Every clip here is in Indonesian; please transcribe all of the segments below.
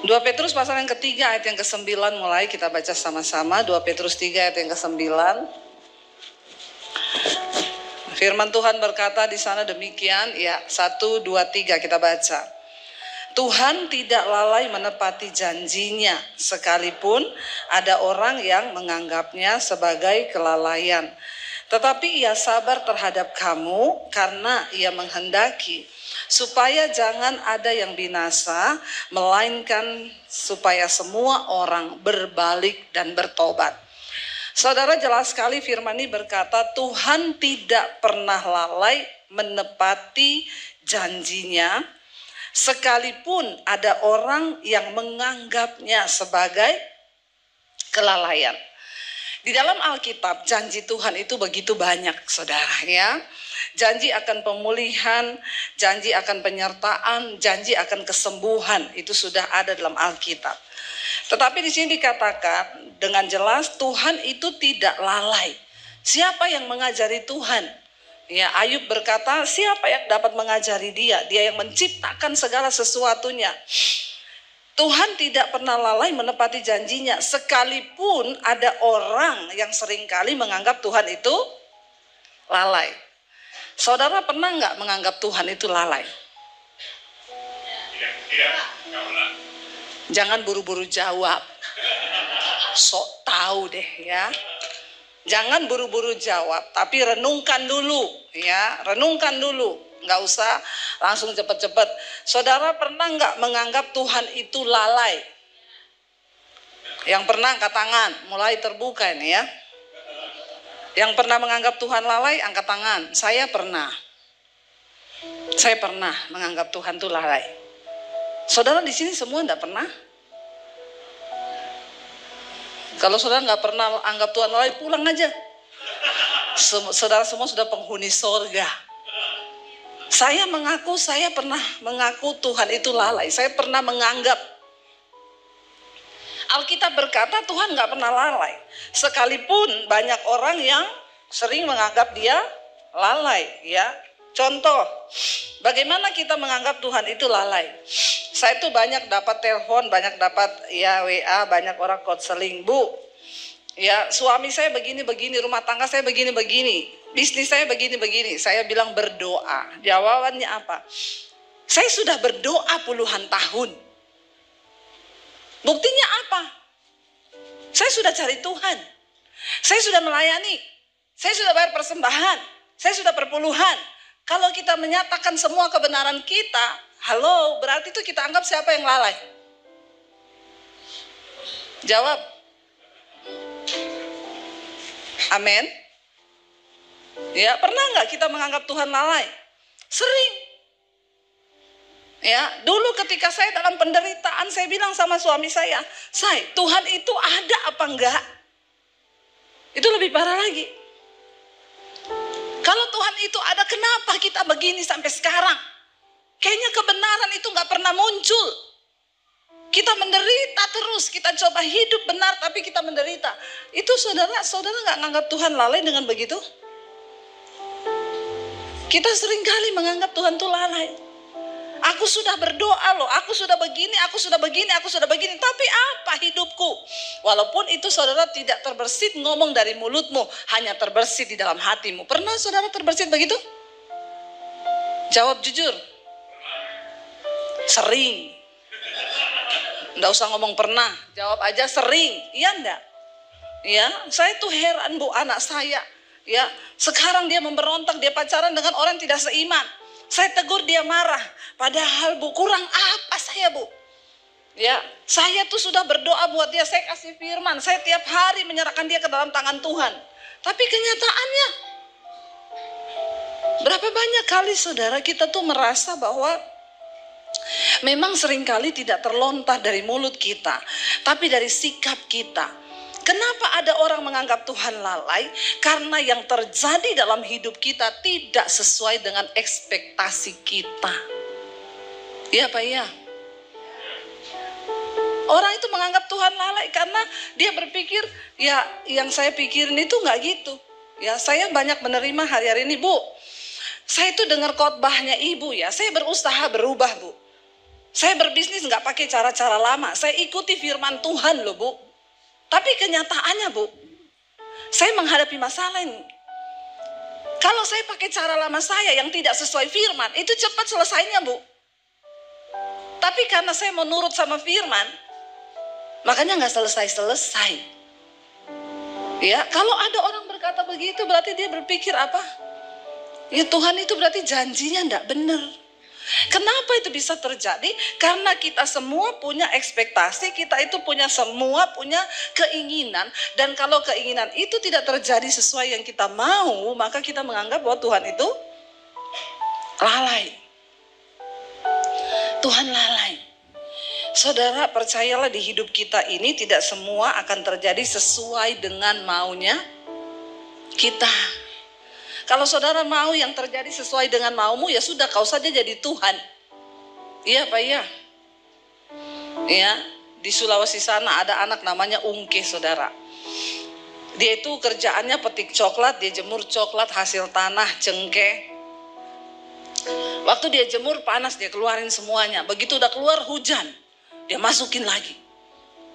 2 Petrus pasal yang ketiga ayat yang ke-9 mulai kita baca sama-sama. 2 Petrus 3 ayat yang ke-9. Firman Tuhan berkata di sana demikian, ya 1, 2, 3 kita baca. Tuhan tidak lalai menepati janjinya, sekalipun ada orang yang menganggapnya sebagai kelalaian. Tetapi ia sabar terhadap kamu karena ia menghendaki supaya jangan ada yang binasa, melainkan supaya semua orang berbalik dan bertobat. Saudara, jelas sekali firman ini berkata Tuhan tidak pernah lalai menepati janjinya, sekalipun ada orang yang menganggapnya sebagai kelalaian. Di dalam Alkitab janji Tuhan itu begitu banyak, saudara, ya. Janji akan pemulihan, janji akan penyertaan, janji akan kesembuhan, itu sudah ada dalam Alkitab. Tetapi di sini dikatakan dengan jelas Tuhan itu tidak lalai. Siapa yang mengajari Tuhan? Ya, Ayub berkata, siapa yang dapat mengajari dia? Dia yang menciptakan segala sesuatunya. Tuhan tidak pernah lalai menepati janjinya, sekalipun ada orang yang seringkali menganggap Tuhan itu lalai. Saudara pernah nggak menganggap Tuhan itu lalai? Jangan buru-buru jawab. Sok tahu deh ya. Jangan buru-buru jawab, tapi renungkan dulu ya, renungkan dulu. Nggak usah langsung cepet-cepet. Saudara pernah nggak menganggap Tuhan itu lalai? Yang pernah angkat tangan, mulai terbuka ini ya. Yang pernah menganggap Tuhan lalai, angkat tangan. Saya pernah. Saya pernah menganggap Tuhan itu lalai. Saudara di sini semua enggak pernah? Kalau saudara nggak pernah anggap Tuhan lalai, pulang aja. Saudara semua sudah penghuni sorga. Saya pernah mengaku Tuhan itu lalai. Saya pernah menganggap. Alkitab berkata Tuhan nggak pernah lalai. Sekalipun banyak orang yang sering menganggap dia lalai, ya. Contoh, bagaimana kita menganggap Tuhan itu lalai? Saya tuh banyak dapat telepon, banyak dapat ya WA, banyak orang konseling, Bu. Ya, suami saya begini-begini, rumah tangga saya begini-begini, bisnis saya begini-begini. Saya bilang berdoa. Jawabannya apa? Saya sudah berdoa puluhan tahun. Buktinya apa? Saya sudah cari Tuhan. Saya sudah melayani. Saya sudah bayar persembahan. Saya sudah perpuluhan. Kalau kita menyatakan semua kebenaran kita, halo, berarti itu kita anggap siapa yang lalai? Jawab. Amin. Ya, pernah nggak kita menganggap Tuhan lalai? Sering. Ya, dulu ketika saya dalam penderitaan, saya bilang sama suami saya, Tuhan itu ada apa enggak? Itu lebih parah lagi. Kalau Tuhan itu ada, kenapa kita begini sampai sekarang? Kayaknya kebenaran itu nggak pernah muncul. Kita menderita terus, kita coba hidup benar tapi kita menderita. Itu saudara nggak nganggap Tuhan lalai dengan begitu? Kita seringkali menganggap Tuhan itu lalai. Aku sudah berdoa loh, aku sudah begini, aku sudah begini, aku sudah begini. Tapi apa hidupku? Walaupun itu saudara tidak terbersit ngomong dari mulutmu, hanya terbersit di dalam hatimu. Pernah saudara terbersit begitu? Jawab jujur. Sering. Nggak usah ngomong pernah, jawab aja sering. Iya enggak? Ya, saya tuh heran Bu, anak saya. Ya, sekarang dia memberontak, dia pacaran dengan orang yang tidak seiman. Saya tegur dia marah. Padahal Bu, kurang apa saya Bu? Ya, saya tuh sudah berdoa buat dia, saya kasih firman, saya tiap hari menyerahkan dia ke dalam tangan Tuhan. Tapi kenyataannya, berapa banyak kali saudara kita tuh merasa bahwa memang seringkali tidak terlontar dari mulut kita, tapi dari sikap kita. Kenapa ada orang menganggap Tuhan lalai? Karena yang terjadi dalam hidup kita tidak sesuai dengan ekspektasi kita. Iya Pak ya? Orang itu menganggap Tuhan lalai karena dia berpikir, ya yang saya pikirin itu nggak gitu. Ya, saya banyak menerima hari-hari ini Bu. Saya itu dengar khotbahnya Ibu ya, saya berusaha berubah Bu. Saya berbisnis nggak pakai cara-cara lama. Saya ikuti firman Tuhan loh Bu. Tapi kenyataannya Bu, saya menghadapi masalah ini. Kalau saya pakai cara lama saya yang tidak sesuai firman, itu cepat selesainya Bu. Tapi karena saya mau nurut sama firman, makanya nggak selesai-selesai. Ya, kalau ada orang berkata begitu, berarti dia berpikir apa? Ya Tuhan itu berarti janjinya nggak benar. Kenapa itu bisa terjadi? Karena kita semua punya ekspektasi, kita itu semua punya keinginan. Dan kalau keinginan itu tidak terjadi sesuai yang kita mau, maka kita menganggap bahwa Tuhan itu lalai. Tuhan lalai. Saudara, percayalah di hidup kita ini tidak semua akan terjadi sesuai dengan maunya kita. Kalau saudara mau yang terjadi sesuai dengan maumu, ya sudah, kau saja jadi Tuhan. Iya Pak, iya. Ya, di Sulawesi sana ada anak namanya Ungke, saudara. Dia itu kerjaannya petik coklat, dia jemur coklat hasil tanah, cengkeh. Waktu dia jemur panas, dia keluarin semuanya. Begitu udah keluar hujan, dia masukin lagi.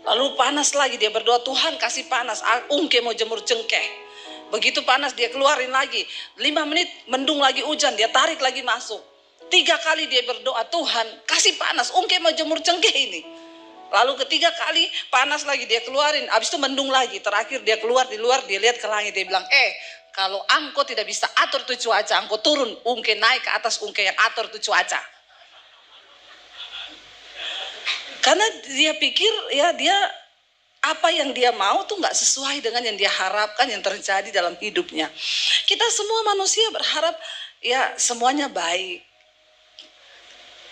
Lalu panas lagi, dia berdoa, Tuhan kasih panas. Ungke mau jemur cengkeh. Begitu panas dia keluarin lagi. 5 menit mendung lagi hujan, dia tarik lagi masuk. 3 kali dia berdoa, Tuhan kasih panas, Ungke mau jemur cengkeh ini. Lalu ketiga kali panas lagi dia keluarin, habis itu mendung lagi. Terakhir dia keluar di luar, dia lihat ke langit, dia bilang, kalau engkau tidak bisa atur tuh cuaca, engkau turun, Ungke naik ke atas, Ungke yang atur tuh cuaca. Karena dia pikir ya dia apa yang dia mau tuh nggak sesuai dengan yang dia harapkan yang terjadi dalam hidupnya. Kita semua manusia berharap ya semuanya baik.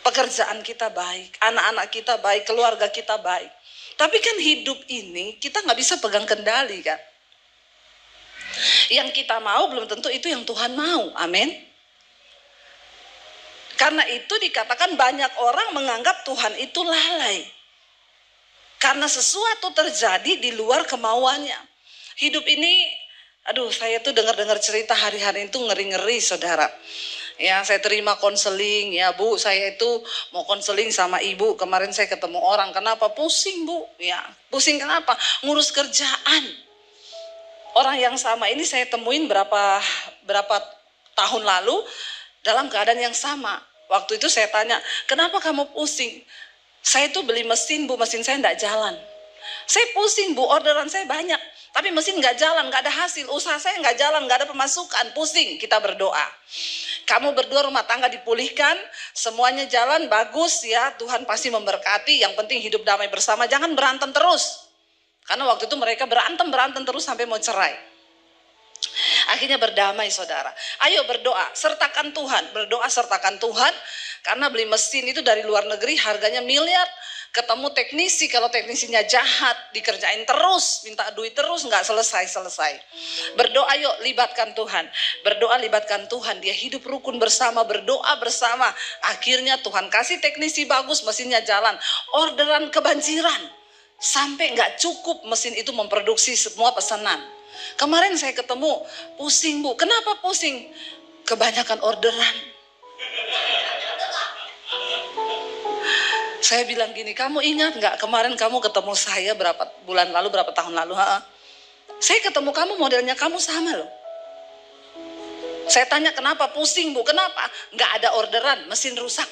Pekerjaan kita baik, anak-anak kita baik, keluarga kita baik. Tapi kan hidup ini kita nggak bisa pegang kendali kan. Yang kita mau belum tentu itu yang Tuhan mau, amin. Karena itu dikatakan banyak orang menganggap Tuhan itu lalai. Karena sesuatu terjadi di luar kemauannya. Hidup ini, saya tuh dengar-dengar cerita hari-hari itu ngeri-ngeri saudara. Ya, saya terima konseling, ya Bu, saya itu mau konseling sama ibu. Kemarin saya ketemu orang, kenapa? Pusing Bu. Ya, pusing kenapa? Ngurus kerjaan. Orang yang sama ini saya temuin berapa tahun lalu dalam keadaan yang sama. Waktu itu saya tanya, kenapa kamu pusing? Saya tuh beli mesin Bu, mesin saya nggak jalan. Saya pusing Bu, orderan saya banyak. Tapi mesin nggak jalan, nggak ada hasil. Usaha saya nggak jalan, nggak ada pemasukan. Pusing, kita berdoa. Kamu berdoa rumah tangga dipulihkan, semuanya jalan, bagus ya. Tuhan pasti memberkati, yang penting hidup damai bersama. Jangan berantem terus. Karena waktu itu mereka berantem terus sampai mau cerai. Akhirnya berdamai saudara. Ayo berdoa, sertakan Tuhan. Berdoa sertakan Tuhan. Karena beli mesin itu dari luar negeri harganya miliar. Ketemu teknisi, kalau teknisinya jahat, dikerjain terus, minta duit terus, nggak selesai-selesai. Berdoa yuk, libatkan Tuhan. Berdoa libatkan Tuhan, dia hidup rukun bersama, berdoa bersama. Akhirnya Tuhan kasih teknisi bagus, mesinnya jalan. Orderan kebanjiran. Sampai nggak cukup mesin itu memproduksi semua pesanan. Kemarin saya ketemu, pusing Bu. Kenapa pusing? Kebanyakan orderan. Saya bilang gini, kamu ingat nggak kemarin kamu ketemu saya berapa bulan lalu, berapa tahun lalu? Saya ketemu kamu modelnya kamu sama loh. Saya tanya kenapa pusing Bu? Kenapa? Nggak ada orderan, mesin rusak.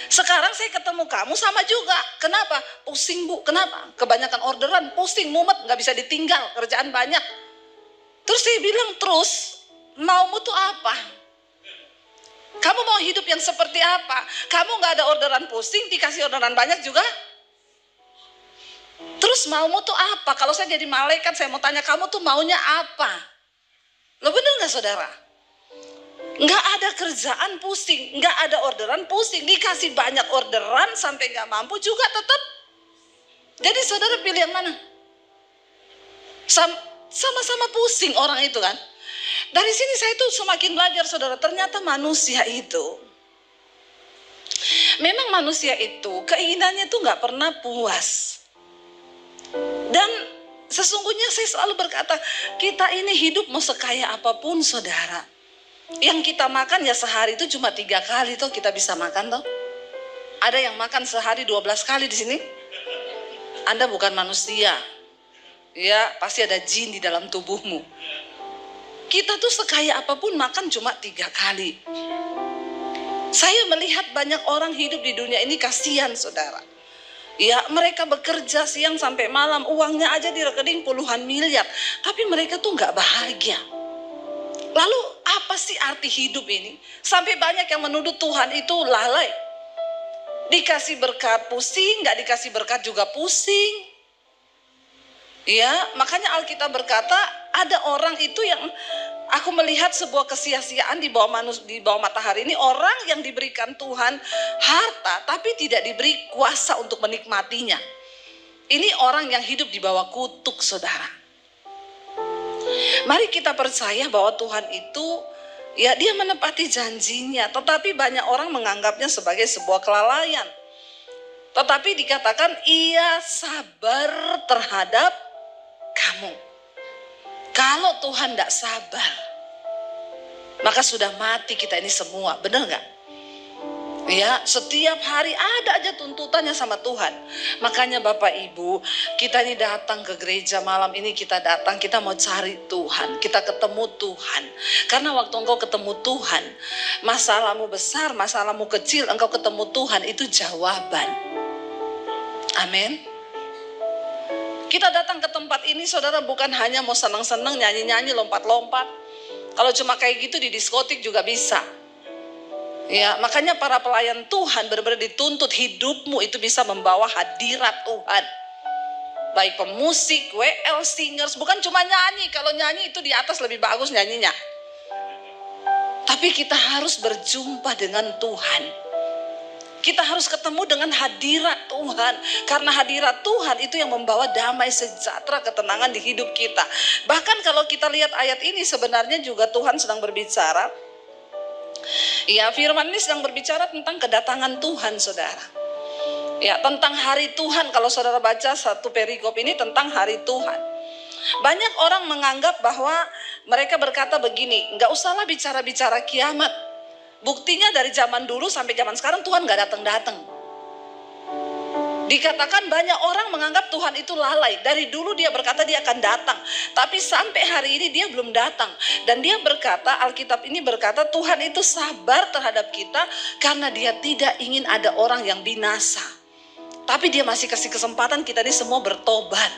Sekarang saya ketemu kamu sama juga. Kenapa? Pusing Bu. Kenapa? Kebanyakan orderan, pusing, mumet, nggak bisa ditinggal, kerjaan banyak. Terus saya bilang, terus maumu tuh apa? Kamu mau hidup yang seperti apa? Kamu nggak ada orderan, pusing, dikasih orderan banyak juga. Terus maumu tuh apa? Kalau saya jadi malaikat, saya mau tanya kamu tuh maunya apa? Lo bener nggak saudara? Nggak ada kerjaan, pusing. Nggak ada orderan, pusing. Dikasih banyak orderan sampai nggak mampu juga tetap. Jadi saudara pilih yang mana? Sama-sama pusing orang itu kan. Dari sini saya tuh semakin belajar saudara, ternyata manusia itu, memang manusia itu keinginannya tuh nggak pernah puas. Dan sesungguhnya saya selalu berkata, kita ini hidup mau sekaya apapun saudara, yang kita makan ya sehari itu cuma 3 kali tuh kita bisa makan tuh. Ada yang makan sehari 12 kali di sini? Anda bukan manusia. Ya, pasti ada jin di dalam tubuhmu. Kita tuh sekaya apapun makan cuma 3 kali. Saya melihat banyak orang hidup di dunia ini, kasihan saudara. Ya, mereka bekerja siang sampai malam, uangnya aja di rekening puluhan miliar, tapi mereka tuh nggak bahagia. Lalu apa sih arti hidup ini? Sampai banyak yang menuduh Tuhan itu lalai. Dikasih berkat pusing, nggak dikasih berkat juga pusing. Ya, makanya Alkitab berkata ada orang itu yang aku melihat sebuah kesia-siaan di bawah matahari ini, orang yang diberikan Tuhan harta tapi tidak diberi kuasa untuk menikmatinya. Ini orang yang hidup di bawah kutuk, saudara. Mari kita percaya bahwa Tuhan itu, ya, dia menepati janjinya, tetapi banyak orang menganggapnya sebagai sebuah kelalaian. Tetapi dikatakan ia sabar terhadap kamu. Kalau Tuhan tidak sabar, maka sudah mati kita ini semua, benar nggak? Ya, setiap hari ada aja tuntutannya sama Tuhan. Makanya Bapak Ibu, kita ini datang ke gereja malam ini, kita datang, kita mau cari Tuhan, kita ketemu Tuhan. Karena waktu engkau ketemu Tuhan, masalahmu besar, masalahmu kecil, engkau ketemu Tuhan, itu jawaban. Amin. Kita datang ke tempat ini, saudara, bukan hanya mau senang-senang, nyanyi-nyanyi, lompat-lompat. Kalau cuma kayak gitu di diskotik juga bisa. Ya, makanya para pelayan Tuhan benar-benar dituntut hidupmu itu bisa membawa hadirat Tuhan. Baik pemusik, WL, singers, bukan cuma nyanyi. Kalau nyanyi itu di atas lebih bagus nyanyinya. Tapi kita harus berjumpa dengan Tuhan. Kita harus ketemu dengan hadirat Tuhan. Karena hadirat Tuhan itu yang membawa damai sejahtera, ketenangan di hidup kita. Bahkan kalau kita lihat ayat ini, sebenarnya juga Tuhan sedang berbicara. Ya, firman ini sedang berbicara tentang kedatangan Tuhan, saudara. Ya, tentang hari Tuhan. Kalau saudara baca satu perikop ini tentang hari Tuhan. Banyak orang menganggap bahwa mereka berkata begini, nggak usahlah bicara-bicara kiamat. Buktinya dari zaman dulu sampai zaman sekarang Tuhan nggak datang-datang. Dikatakan banyak orang menganggap Tuhan itu lalai. Dari dulu dia berkata dia akan datang, tapi sampai hari ini dia belum datang. Dan dia berkata, Alkitab ini berkata Tuhan itu sabar terhadap kita karena dia tidak ingin ada orang yang binasa. Tapi dia masih kasih kesempatan kita ini semua bertobat.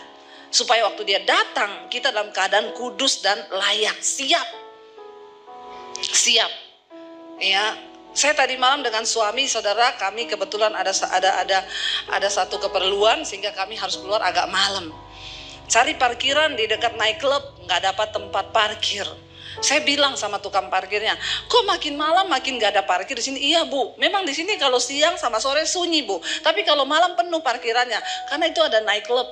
Supaya waktu dia datang, kita dalam keadaan kudus dan layak, siap. Siap. Ya. Saya tadi malam dengan suami, saudara, kami kebetulan ada satu keperluan sehingga kami harus keluar agak malam. Cari parkiran di dekat nightclub, nggak dapat tempat parkir. Saya bilang sama tukang parkirnya, kok makin malam makin nggak ada parkir di sini? Iya Bu, memang di sini kalau siang sama sore sunyi Bu, tapi kalau malam penuh parkirannya, karena itu ada nightclub.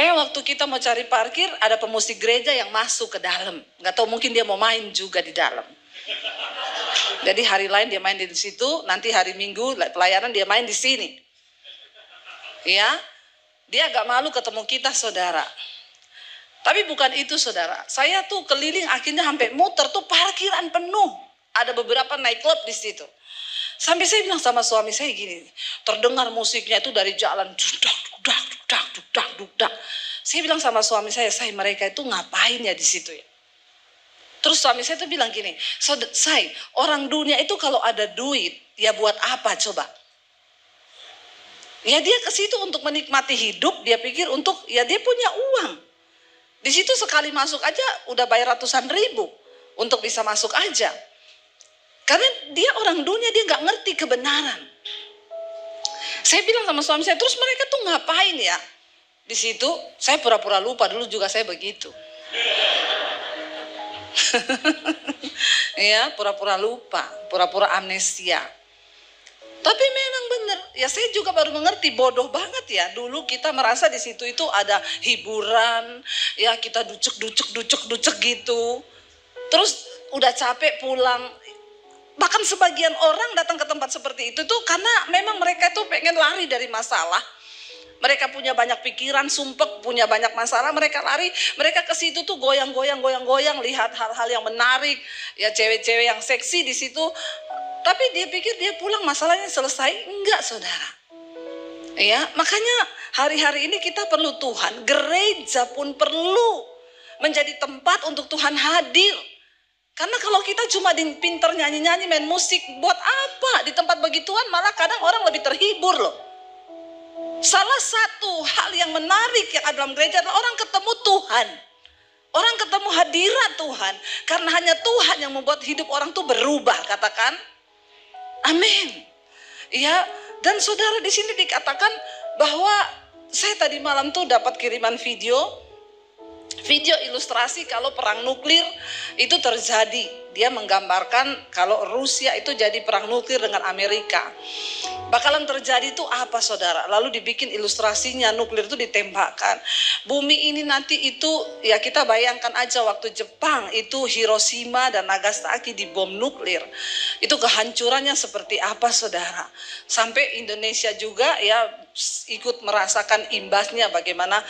Waktu kita mau cari parkir, ada pemusik gereja yang masuk ke dalam. Nggak tahu, mungkin dia mau main juga di dalam. Jadi hari lain dia main di situ, nanti hari Minggu pelayanan dia main di sini. Ya, dia agak malu ketemu kita, saudara. Tapi bukan itu, saudara. Saya tuh keliling akhirnya sampai muter tuh parkiran penuh. Ada beberapa nightclub di situ. Sampai saya bilang sama suami saya gini, terdengar musiknya itu dari jalan, dudak, dudak, dudak, dudak, dudak. Saya bilang sama suami saya mereka itu ngapain ya di situ ya? Terus suami saya tuh bilang gini, say, orang dunia itu kalau ada duit, ya buat apa coba? Ya dia ke situ untuk menikmati hidup, dia pikir untuk, ya dia punya uang. Di situ sekali masuk aja udah bayar ratusan ribu untuk bisa masuk aja. Karena dia orang dunia, dia nggak ngerti kebenaran. Saya bilang sama suami saya, terus mereka tuh ngapain ya? Di situ saya pura-pura lupa, dulu juga saya begitu. Ya, pura-pura lupa, pura-pura amnesia. Tapi memang benar, ya saya juga baru mengerti, bodoh banget ya. Dulu kita merasa di situ itu ada hiburan, ya kita ducek gitu. Terus udah capek pulang. Bahkan sebagian orang datang ke tempat seperti itu tuh karena memang mereka tuh pengen lari dari masalah. Mereka punya banyak pikiran, sumpek, punya banyak masalah, mereka lari, mereka ke situ tuh goyang-goyang, lihat hal-hal yang menarik, ya cewek-cewek yang seksi di situ. Tapi dia pikir dia pulang masalahnya selesai. Enggak, saudara. Ya, makanya hari-hari ini kita perlu Tuhan. Gereja pun perlu menjadi tempat untuk Tuhan hadir. Karena kalau kita cuma pinter nyanyi-nyanyi, main musik, buat apa? Di tempat bagi Tuhan malah kadang orang lebih terhibur loh. Salah satu hal yang menarik yang ada dalam gereja adalah orang ketemu Tuhan. Orang ketemu hadirat Tuhan. Karena hanya Tuhan yang membuat hidup orang tuh berubah, katakan. Amin. Ya, dan saudara di sini dikatakan bahwa saya tadi malam tuh dapat kiriman video ilustrasi kalau perang nuklir itu terjadi. Dia menggambarkan kalau Rusia itu jadi perang nuklir dengan Amerika. Bakalan terjadi itu apa, saudara? Lalu dibikin ilustrasinya, nuklir itu ditembakkan. Bumi ini nanti itu, ya kita bayangkan aja waktu Jepang itu Hiroshima dan Nagasaki dibom nuklir. Itu kehancurannya seperti apa, saudara? Sampai Indonesia juga ya ikut merasakan imbasnya bagaimana.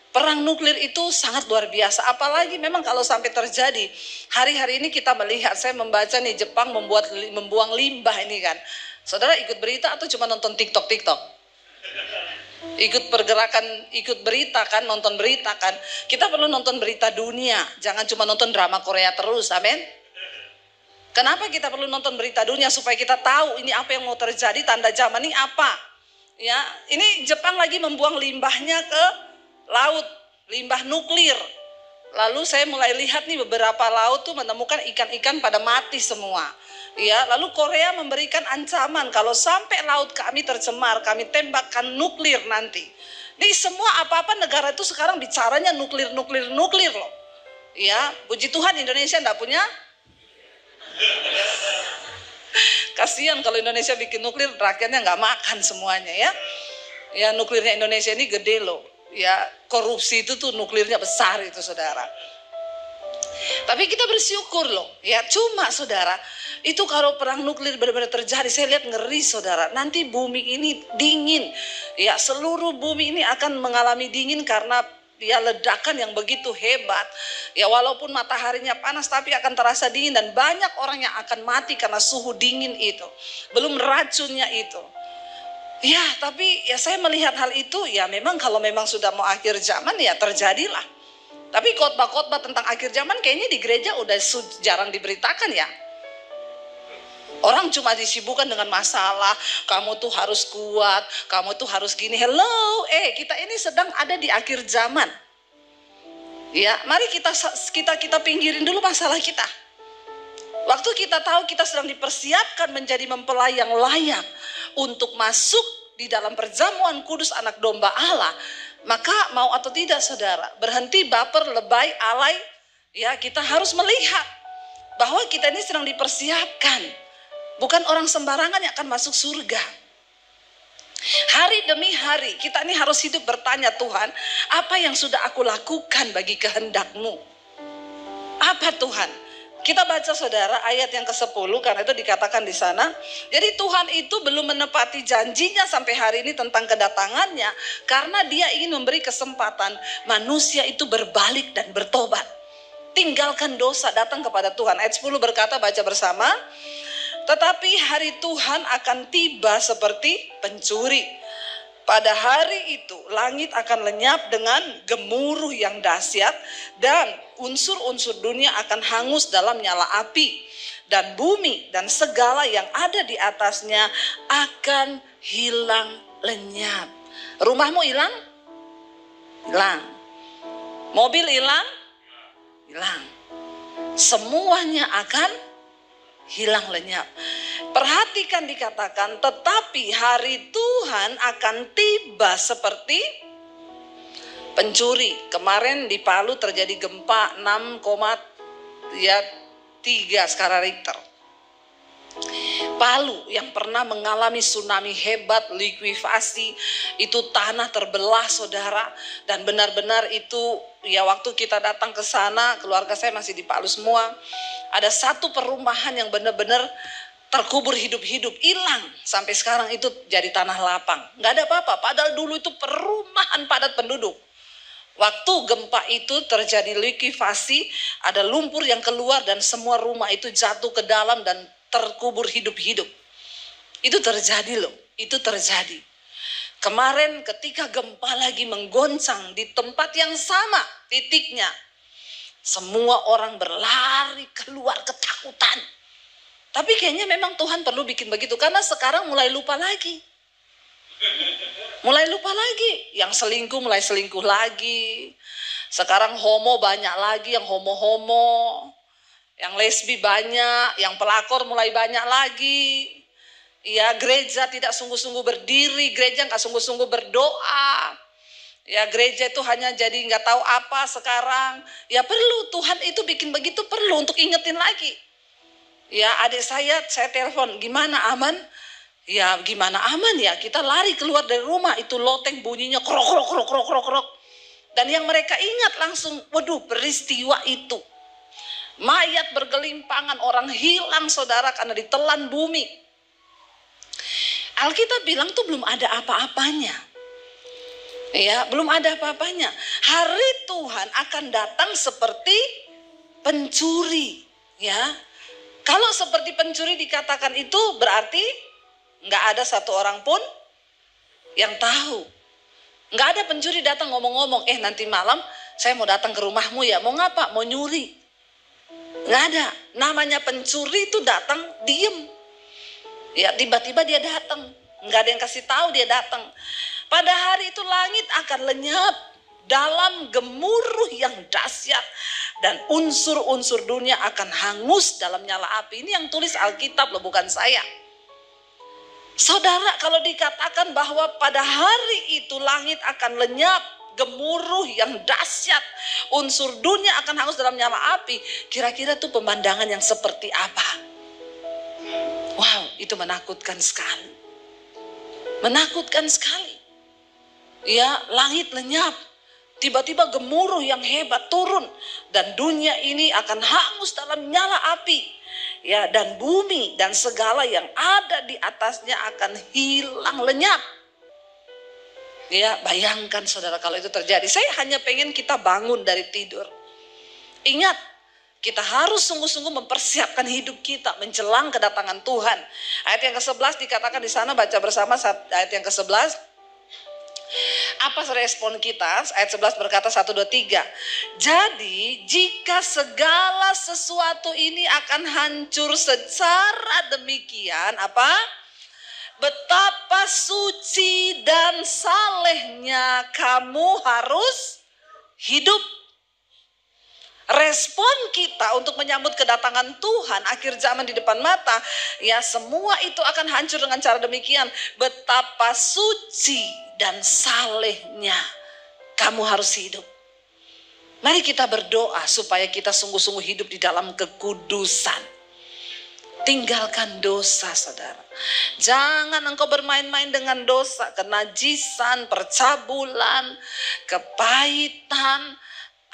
Perang nuklir itu sangat luar biasa. Apalagi memang kalau sampai terjadi. Hari-hari ini kita melihat, saya membaca nih Jepang membuang limbah ini kan. Saudara ikut berita atau cuma nonton TikTok? Ikut pergerakan, ikut berita kan, nonton berita kan. Kita perlu nonton berita dunia. Jangan cuma nonton drama Korea terus, amin. Kenapa kita perlu nonton berita dunia? Supaya kita tahu ini apa yang mau terjadi, tanda zaman ini apa. Ya, ini Jepang lagi membuang limbahnya ke laut, limbah nuklir. Lalu saya mulai lihat nih beberapa laut tuh menemukan ikan-ikan pada mati semua. Ya, lalu Korea memberikan ancaman kalau sampai laut kami tercemar, kami tembakkan nuklir nanti. Nih semua apa-apa negara itu sekarang bicaranya nuklir loh. Ya, puji Tuhan Indonesia enggak punya. Kasihan kalau Indonesia bikin nuklir, rakyatnya nggak makan semuanya ya. Ya, nuklirnya Indonesia ini gede loh. Ya, korupsi itu tuh nuklirnya besar itu, saudara. Tapi kita bersyukur loh. Ya, cuma saudara, itu kalau perang nuklir benar-benar terjadi, saya lihat ngeri, saudara. Nanti bumi ini dingin. Ya, seluruh bumi ini akan mengalami dingin karena ya ledakan yang begitu hebat. Ya, walaupun mataharinya panas tapi akan terasa dingin dan banyak orang yang akan mati karena suhu dingin itu. Belum racunnya itu. Ya, tapi ya saya melihat hal itu ya memang kalau memang sudah mau akhir zaman ya terjadilah. Tapi khotbah-khotbah tentang akhir zaman kayaknya di gereja udah jarang diberitakan ya. Orang cuma disibukkan dengan masalah, kamu tuh harus kuat, kamu tuh harus gini. Hello, kita ini sedang ada di akhir zaman. Ya, mari kita pinggirin dulu masalah kita. Waktu kita tahu kita sedang dipersiapkan menjadi mempelai yang layak untuk masuk di dalam perjamuan kudus anak domba Allah, maka mau atau tidak saudara, berhenti baper, lebay, alay, ya kita harus melihat bahwa kita ini sedang dipersiapkan. Bukan orang sembarangan yang akan masuk surga. Hari demi hari kita ini harus hidup bertanya, Tuhan, apa yang sudah aku lakukan bagi kehendak-Mu? Apa Tuhan? Kita baca saudara ayat yang ke-10 karena itu dikatakan di sana. Jadi Tuhan itu belum menepati janjinya sampai hari ini tentang kedatangannya. Karena dia ingin memberi kesempatan manusia itu berbalik dan bertobat. Tinggalkan dosa, datang kepada Tuhan. Ayat 10 berkata, baca bersama. Tetapi hari Tuhan akan tiba seperti pencuri. Pada hari itu langit akan lenyap dengan gemuruh yang dahsyat dan unsur-unsur dunia akan hangus dalam nyala api. Dan bumi dan segala yang ada di atasnya akan hilang lenyap. Rumahmu hilang? Hilang. Mobil hilang? Hilang. Semuanya akan hilang lenyap. Perhatikan dikatakan, tetapi hari Tuhan akan tiba seperti pencuri. Kemarin di Palu terjadi gempa 6,3 skala Richter. Palu yang pernah mengalami tsunami hebat, likuifasi, itu tanah terbelah saudara. Dan benar-benar itu ya waktu kita datang ke sana, keluarga saya masih di Palu semua. Ada satu perumahan yang benar-benar terkubur hidup-hidup, hilang. Sampai sekarang itu jadi tanah lapang. Gak ada apa-apa, padahal dulu itu perumahan padat penduduk. Waktu gempa itu terjadi likuifasi, ada lumpur yang keluar dan semua rumah itu jatuh ke dalam dan terkubur hidup-hidup. Itu terjadi loh, itu terjadi. Kemarin ketika gempa lagi menggoncang di tempat yang sama titiknya, semua orang berlari keluar ketakutan. Tapi kayaknya memang Tuhan perlu bikin begitu, karena sekarang mulai lupa lagi. Mulai lupa lagi, yang selingkuh mulai selingkuh lagi. Sekarang homo banyak lagi, yang homo-homo. Yang lesbi banyak, yang pelakor mulai banyak lagi. Ya, gereja tidak sungguh-sungguh berdiri, gereja nggak sungguh-sungguh berdoa. Ya, gereja itu hanya jadi nggak tahu apa sekarang. Ya perlu, Tuhan itu bikin begitu perlu untuk ingetin lagi. Ya, adik saya telepon, gimana aman? Ya gimana aman ya, kita lari keluar dari rumah, itu loteng bunyinya krok krok krok krok krok krok. Dan yang mereka ingat langsung, waduh, peristiwa itu. Mayat bergelimpangan, orang hilang saudara karena ditelan bumi. Alkitab bilang tuh belum ada apa-apanya. Ya, belum ada apa-apanya. Hari Tuhan akan datang seperti pencuri, ya. Kalau seperti pencuri dikatakan itu berarti nggak ada satu orang pun yang tahu. Nggak ada pencuri datang ngomong-ngomong, nanti malam saya mau datang ke rumahmu ya, mau ngapa? Mau nyuri. Nggak ada. Namanya pencuri itu datang diem. Ya tiba-tiba dia datang. Nggak ada yang kasih tahu dia datang. Pada hari itu langit akan lenyap dalam gemuruh yang dahsyat. Dan unsur-unsur dunia akan hangus dalam nyala api. Ini yang tulis Alkitab loh, bukan saya. Saudara, kalau dikatakan bahwa pada hari itu langit akan lenyap, gemuruh yang dahsyat, unsur dunia akan hangus dalam nyala api, kira-kira itu pemandangan yang seperti apa? Wow, itu menakutkan sekali. Menakutkan sekali. Ya, langit lenyap. Tiba-tiba gemuruh yang hebat turun. Dan dunia ini akan hangus dalam nyala api. Ya, dan bumi dan segala yang ada di atasnya akan hilang lenyap. Ya, bayangkan saudara kalau itu terjadi. Saya hanya pengen kita bangun dari tidur. Ingat, kita harus sungguh-sungguh mempersiapkan hidup kita menjelang kedatangan Tuhan. Ayat yang ke-11 dikatakan di sana, baca bersama ayat yang ke-11. Apa respon kita? Ayat 11 berkata 1, 2, 3. Jadi jika segala sesuatu ini akan hancur secara demikian, apa? Betapa suci dan salehnya kamu harus hidup. Respon kita untuk menyambut kedatangan Tuhan akhir zaman di depan mata, ya semua itu akan hancur dengan cara demikian. Betapa suci dan salehnya kamu harus hidup. Mari kita berdoa supaya kita sungguh-sungguh hidup di dalam kekudusan. Tinggalkan dosa, saudara. Jangan engkau bermain-main dengan dosa, kenajisan, percabulan, kepahitan,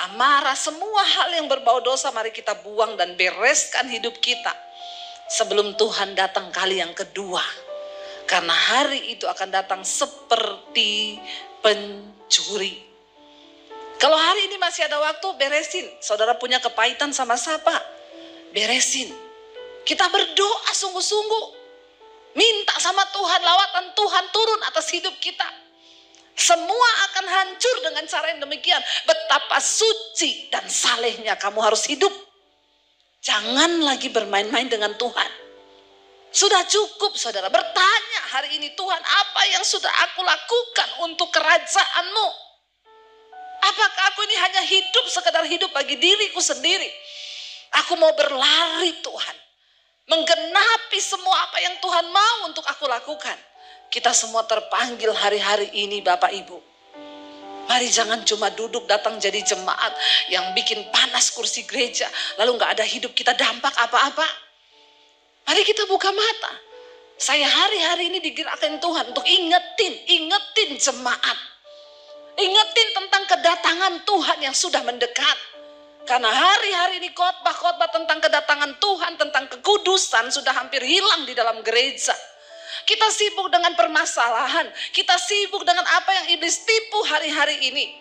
amarah, semua hal yang berbau dosa mari kita buang dan bereskan hidup kita sebelum Tuhan datang kali yang kedua. Karena hari itu akan datang seperti pencuri. Kalau hari ini masih ada waktu, beresin. Saudara punya kepahitan sama siapa? Beresin. Kita berdoa sungguh-sungguh. Minta sama Tuhan, lawatan Tuhan turun atas hidup kita. Semua akan hancur dengan cara yang demikian. Betapa suci dan salehnya kamu harus hidup. Jangan lagi bermain-main dengan Tuhan. Sudah cukup saudara bertanya hari ini, Tuhan apa yang sudah aku lakukan untuk kerajaan-Mu? Apakah aku ini hanya hidup sekedar hidup bagi diriku sendiri? Aku mau berlari Tuhan. Menggenapi semua apa yang Tuhan mau untuk aku lakukan. Kita semua terpanggil hari-hari ini Bapak Ibu. Mari jangan cuma duduk datang jadi jemaat yang bikin panas kursi gereja. Lalu gak ada hidup kita dampak apa-apa. Mari kita buka mata. Saya hari-hari ini digerakkan Tuhan untuk ingetin jemaat. Ingetin tentang kedatangan Tuhan yang sudah mendekat. Karena hari-hari ini khotbah-khotbah tentang kedatangan Tuhan, tentang kekudusan sudah hampir hilang di dalam gereja. Kita sibuk dengan permasalahan. Kita sibuk dengan apa yang iblis tipu hari-hari ini.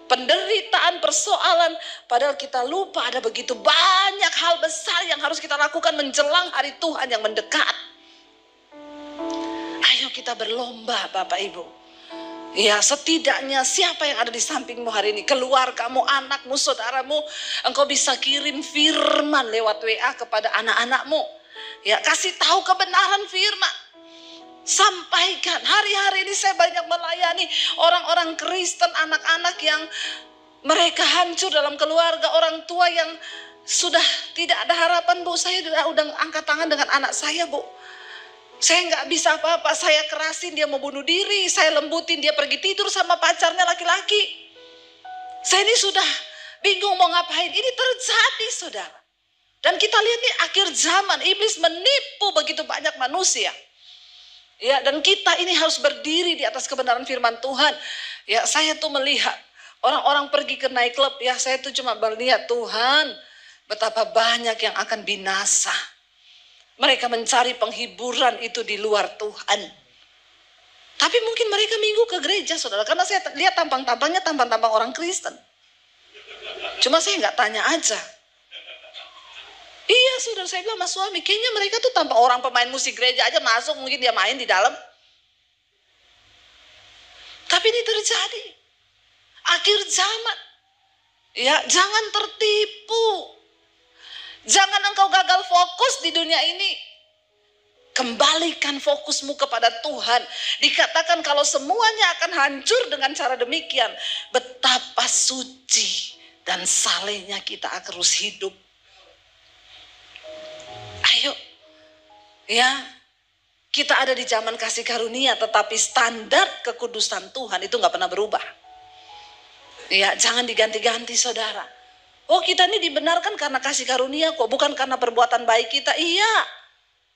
penderitaan, persoalan. Padahal kita lupa ada begitu banyak hal besar yang harus kita lakukan menjelang hari Tuhan yang mendekat. Ayo kita berlomba Bapak Ibu. Ya, setidaknya siapa yang ada di sampingmu hari ini, keluargamu, anakmu, saudaramu, engkau bisa kirim firman lewat WA kepada anak-anakmu. Ya, kasih tahu kebenaran firman. Sampaikan. Hari-hari ini saya banyak melayani orang-orang Kristen, anak-anak yang mereka hancur dalam keluarga, orang tua yang sudah tidak ada harapan. Bu, saya udah angkat tangan dengan anak saya, Bu. Saya nggak bisa apa-apa, saya kerasin dia mau bunuh diri, saya lembutin dia pergi tidur sama pacarnya laki-laki. Saya ini sudah bingung mau ngapain. Ini terjadi, saudara. Dan kita lihat nih akhir zaman, iblis menipu begitu banyak manusia. Ya, dan kita ini harus berdiri di atas kebenaran firman Tuhan. Ya, saya tuh melihat orang-orang pergi ke night club, ya saya tuh cuma melihat Tuhan, betapa banyak yang akan binasa. Mereka mencari penghiburan itu di luar Tuhan. Tapi mungkin mereka minggu ke gereja, saudara. Karena saya lihat tampang-tampangnya tampang-tampang orang Kristen. Cuma saya nggak tanya aja. Iya, saudara, saya bilang sama suami, kayaknya mereka tuh tampang orang pemain musik gereja aja masuk, mungkin dia main di dalam. Tapi ini terjadi. Akhir zaman. Ya, jangan tertipu. Jangan engkau gagal fokus di dunia ini. Kembalikan fokusmu kepada Tuhan. Dikatakan kalau semuanya akan hancur dengan cara demikian, betapa suci dan salehnya kita akan terus hidup. Ayo. Ya. Kita ada di zaman kasih karunia, tetapi standar kekudusan Tuhan itu gak pernah berubah. Ya, jangan diganti-ganti, saudara. Oh, kita ini dibenarkan karena kasih karunia kok, bukan karena perbuatan baik kita. Iya,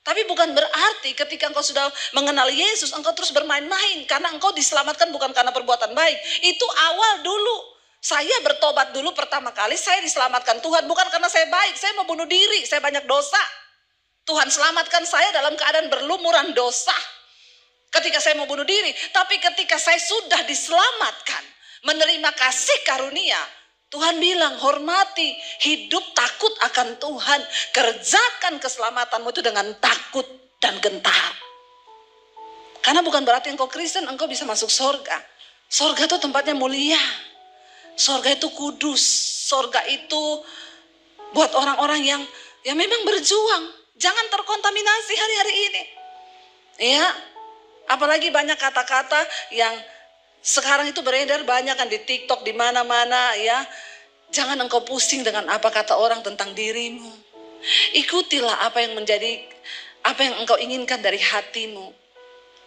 tapi bukan berarti ketika engkau sudah mengenal Yesus, engkau terus bermain-main. Karena engkau diselamatkan bukan karena perbuatan baik. Itu awal dulu. Saya bertobat dulu pertama kali, saya diselamatkan Tuhan. Bukan karena saya baik, saya mau bunuh diri, saya banyak dosa. Tuhan selamatkan saya dalam keadaan berlumuran dosa. Ketika saya mau bunuh diri. Tapi ketika saya sudah diselamatkan, menerima kasih karunia, Tuhan bilang, hormati, hidup takut akan Tuhan. Kerjakan keselamatanmu itu dengan takut dan gentar. Karena bukan berarti engkau Kristen, engkau bisa masuk surga. Surga itu tempatnya mulia. Surga itu kudus. Surga itu buat orang-orang yang memang berjuang. Jangan terkontaminasi hari-hari ini. Ya, apalagi banyak kata-kata yang sekarang itu beredar banyak kan di TikTok, di mana-mana ya. Jangan engkau pusing dengan apa kata orang tentang dirimu. Ikutilah apa yang engkau inginkan dari hatimu.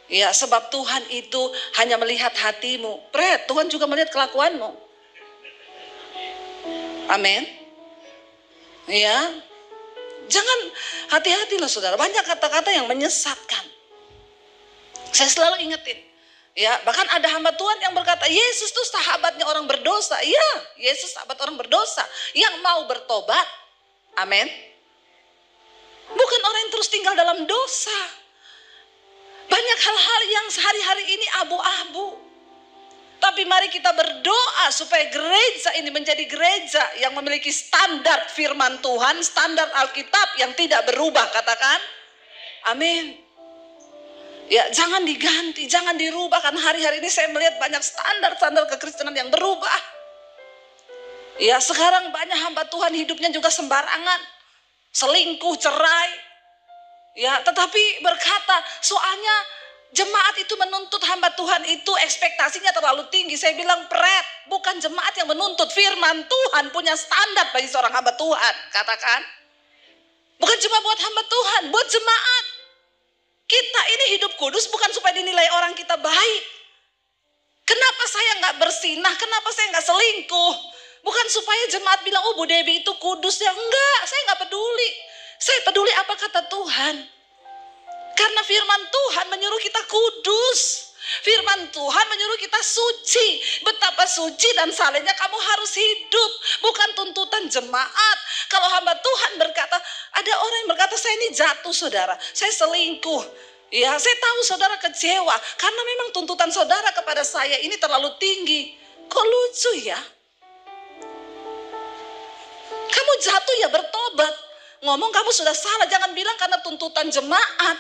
Ya, sebab Tuhan itu hanya melihat hatimu. Tuhan juga melihat kelakuanmu. Amin. Ya. Jangan, hati-hati loh saudara. Banyak kata-kata yang menyesatkan. Saya selalu ingetin. Ya, bahkan ada hamba Tuhan yang berkata, Yesus tuh sahabatnya orang berdosa. Iya, Yesus sahabat orang berdosa yang mau bertobat. Amin. Bukan orang yang terus tinggal dalam dosa. Banyak hal-hal yang sehari-hari ini abu-abu. Tapi mari kita berdoa supaya gereja ini menjadi gereja yang memiliki standar firman Tuhan, standar Alkitab yang tidak berubah, katakan. Amin. Ya, jangan diganti, jangan dirubah. Karena hari-hari ini saya melihat banyak standar-standar kekristenan yang berubah. Ya, sekarang banyak hamba Tuhan hidupnya juga sembarangan. Selingkuh, cerai. Ya, tetapi berkata, soalnya jemaat itu menuntut hamba Tuhan itu ekspektasinya terlalu tinggi. Saya bilang, bukan jemaat yang menuntut, firman Tuhan punya standar bagi seorang hamba Tuhan. Katakan. Bukan cuma buat hamba Tuhan, buat jemaat. Kita ini hidup kudus bukan supaya dinilai orang kita baik. Kenapa saya nggak bersinah? Kenapa saya nggak selingkuh? Bukan supaya jemaat bilang, oh Bu Debbie itu kudus ya. Enggak, saya nggak peduli. Saya peduli apa kata Tuhan. Karena firman Tuhan menyuruh kita kudus. Firman Tuhan menyuruh kita suci. Betapa suci dan salehnya kamu harus hidup. Bukan tuntutan jemaat. Kalau hamba Tuhan berkata, ada orang yang berkata, saya ini jatuh saudara. Saya selingkuh. Ya, saya tahu saudara kecewa. Karena memang tuntutan saudara kepada saya ini terlalu tinggi. Kok lucu ya? Kamu jatuh ya bertobat. Ngomong kamu sudah salah, jangan bilang karena tuntutan jemaat.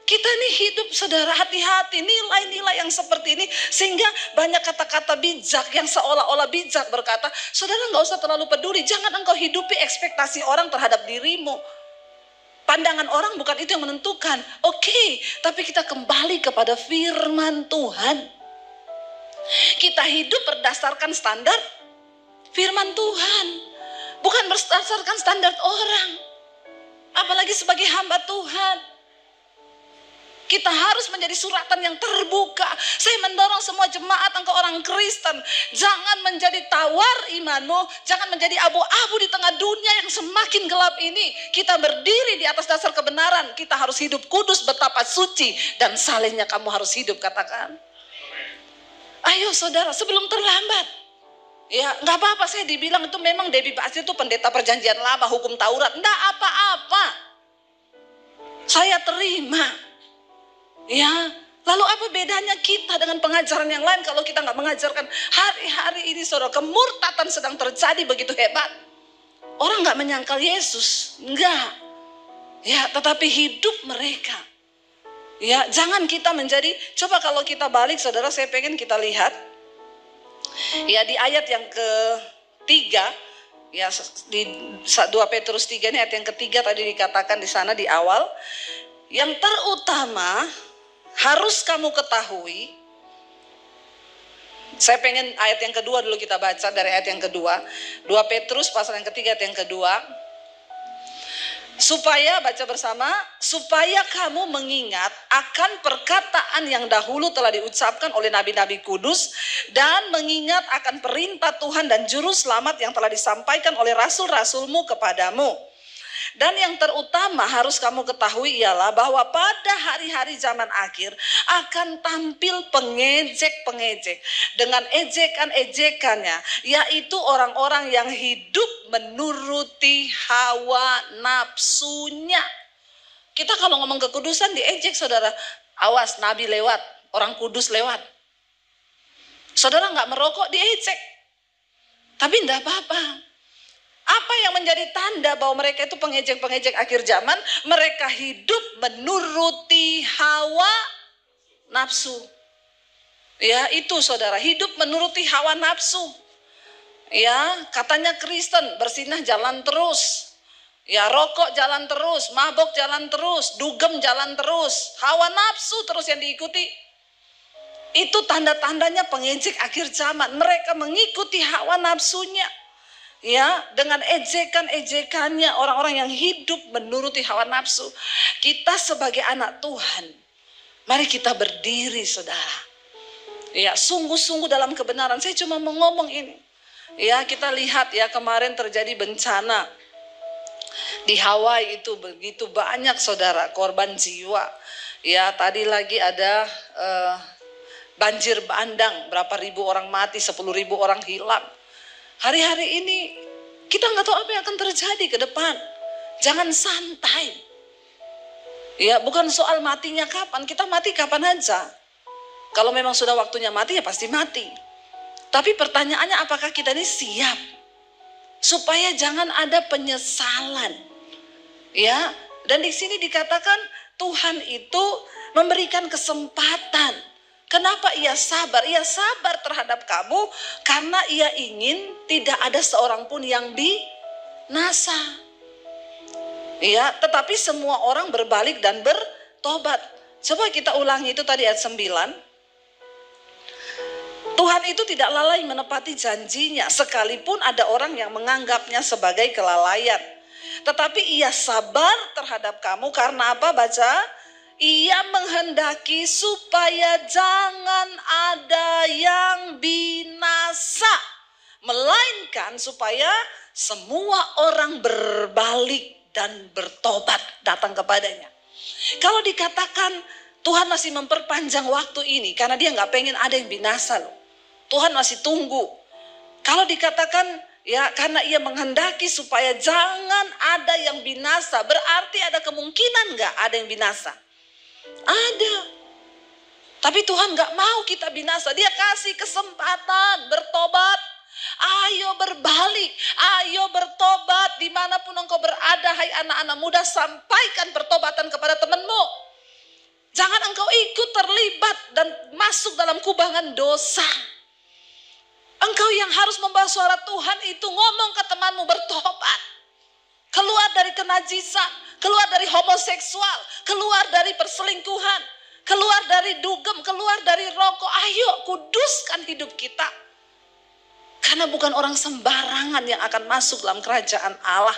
Kita ini hidup saudara, hati-hati nilai-nilai yang seperti ini. Sehingga banyak kata-kata bijak yang seolah-olah bijak berkata, saudara gak usah terlalu peduli. Jangan engkau hidupi ekspektasi orang terhadap dirimu. Pandangan orang bukan itu yang menentukan. Oke, tapi kita kembali kepada firman Tuhan. Kita hidup berdasarkan standar firman Tuhan. Bukan berdasarkan standar orang. Apalagi sebagai hamba Tuhan. Kita harus menjadi suratan yang terbuka. Saya mendorong semua jemaat engkau orang Kristen. Jangan menjadi tawar imanmu. Jangan menjadi abu-abu di tengah dunia yang semakin gelap ini. Kita berdiri di atas dasar kebenaran. Kita harus hidup kudus, betapa suci. Dan salehnya kamu harus hidup, katakan. Ayo saudara, sebelum terlambat. Ya, gak apa-apa saya dibilang itu memang Debbie Basir itu pendeta perjanjian lama, hukum Taurat. Enggak apa-apa. Saya terima. Ya, lalu apa bedanya kita dengan pengajaran yang lain kalau kita nggak mengajarkan hari-hari ini saudara, kemurtatan sedang terjadi begitu hebat. Orang nggak menyangkal Yesus, enggak. Ya, tetapi hidup mereka. Ya, jangan kita menjadi, coba kalau kita balik saudara, saya pengen kita lihat. Ya, di ayat yang ketiga, ya di 2 Petrus 3 ini ayat yang ketiga tadi dikatakan di sana di awal. Yang terutama harus kamu ketahui, saya pengen ayat yang kedua dulu kita baca dari ayat yang kedua. 2 Petrus pasal yang ketiga ayat yang kedua. Supaya, baca bersama, supaya kamu mengingat akan perkataan yang dahulu telah diucapkan oleh nabi-nabi kudus, dan mengingat akan perintah Tuhan dan juru selamat yang telah disampaikan oleh rasul-rasulmu kepadamu. Dan yang terutama harus kamu ketahui ialah bahwa pada hari-hari zaman akhir akan tampil pengejek-pengejek dengan ejekan-ejekannya, yaitu orang-orang yang hidup menuruti hawa nafsunya. Kita kalau ngomong kekudusan diejek saudara, awas nabi lewat, orang kudus lewat. Saudara nggak merokok diejek, tapi enggak apa-apa. Apa yang menjadi tanda bahwa mereka itu pengejek-pengejek akhir zaman? Mereka hidup menuruti hawa nafsu. Ya, itu saudara, hidup menuruti hawa nafsu. Ya, katanya Kristen, bersinah jalan terus. Ya, rokok jalan terus, mabok jalan terus, dugem jalan terus, hawa nafsu terus yang diikuti. Itu tanda-tandanya pengejek akhir zaman. Mereka mengikuti hawa nafsunya. Ya, dengan ejekan-ejekannya orang-orang yang hidup menuruti hawa nafsu. Kita sebagai anak Tuhan, mari kita berdiri saudara. Ya, sungguh-sungguh dalam kebenaran. Saya cuma mau ngomong ini. Ya, kita lihat ya kemarin terjadi bencana. Di Hawaii itu begitu banyak saudara korban jiwa. Ya, tadi lagi ada banjir bandang, berapa ribu orang mati, 10.000 orang hilang. Hari-hari ini kita nggak tahu apa yang akan terjadi ke depan. Jangan santai. Ya, bukan soal matinya kapan, kita mati kapan aja. Kalau memang sudah waktunya mati ya pasti mati. Tapi pertanyaannya apakah kita ini siap? Supaya jangan ada penyesalan. Ya, dan di sini dikatakan Tuhan itu memberikan kesempatan. Kenapa ia sabar? Ia sabar terhadap kamu karena ia ingin tidak ada seorang pun yang binasa. Ya, tetapi semua orang berbalik dan bertobat. Coba kita ulangi itu tadi ayat 9. Tuhan itu tidak lalai menepati janjinya sekalipun ada orang yang menganggapnya sebagai kelalaian. Tetapi ia sabar terhadap kamu karena apa? Baca. Ia menghendaki supaya jangan ada yang binasa, melainkan supaya semua orang berbalik dan bertobat datang kepadanya. Kalau dikatakan Tuhan masih memperpanjang waktu ini karena dia nggak pengen ada yang binasa loh. Tuhan masih tunggu. Kalau dikatakan ya karena ia menghendaki supaya jangan ada yang binasa, berarti ada kemungkinan nggak ada yang binasa? Ada. Tapi Tuhan gak mau kita binasa. Dia kasih kesempatan bertobat. Ayo berbalik, ayo bertobat dimanapun engkau berada. Hai anak-anak muda, sampaikan pertobatan kepada temanmu. Jangan engkau ikut terlibat dan masuk dalam kubangan dosa. Engkau yang harus membawa suara Tuhan itu, ngomong ke temanmu bertobat. Keluar dari kenajisan, keluar dari homoseksual, keluar dari perselingkuhan, keluar dari dugem, keluar dari rokok. Ayo kuduskan hidup kita. Karena bukan orang sembarangan yang akan masuk dalam kerajaan Allah.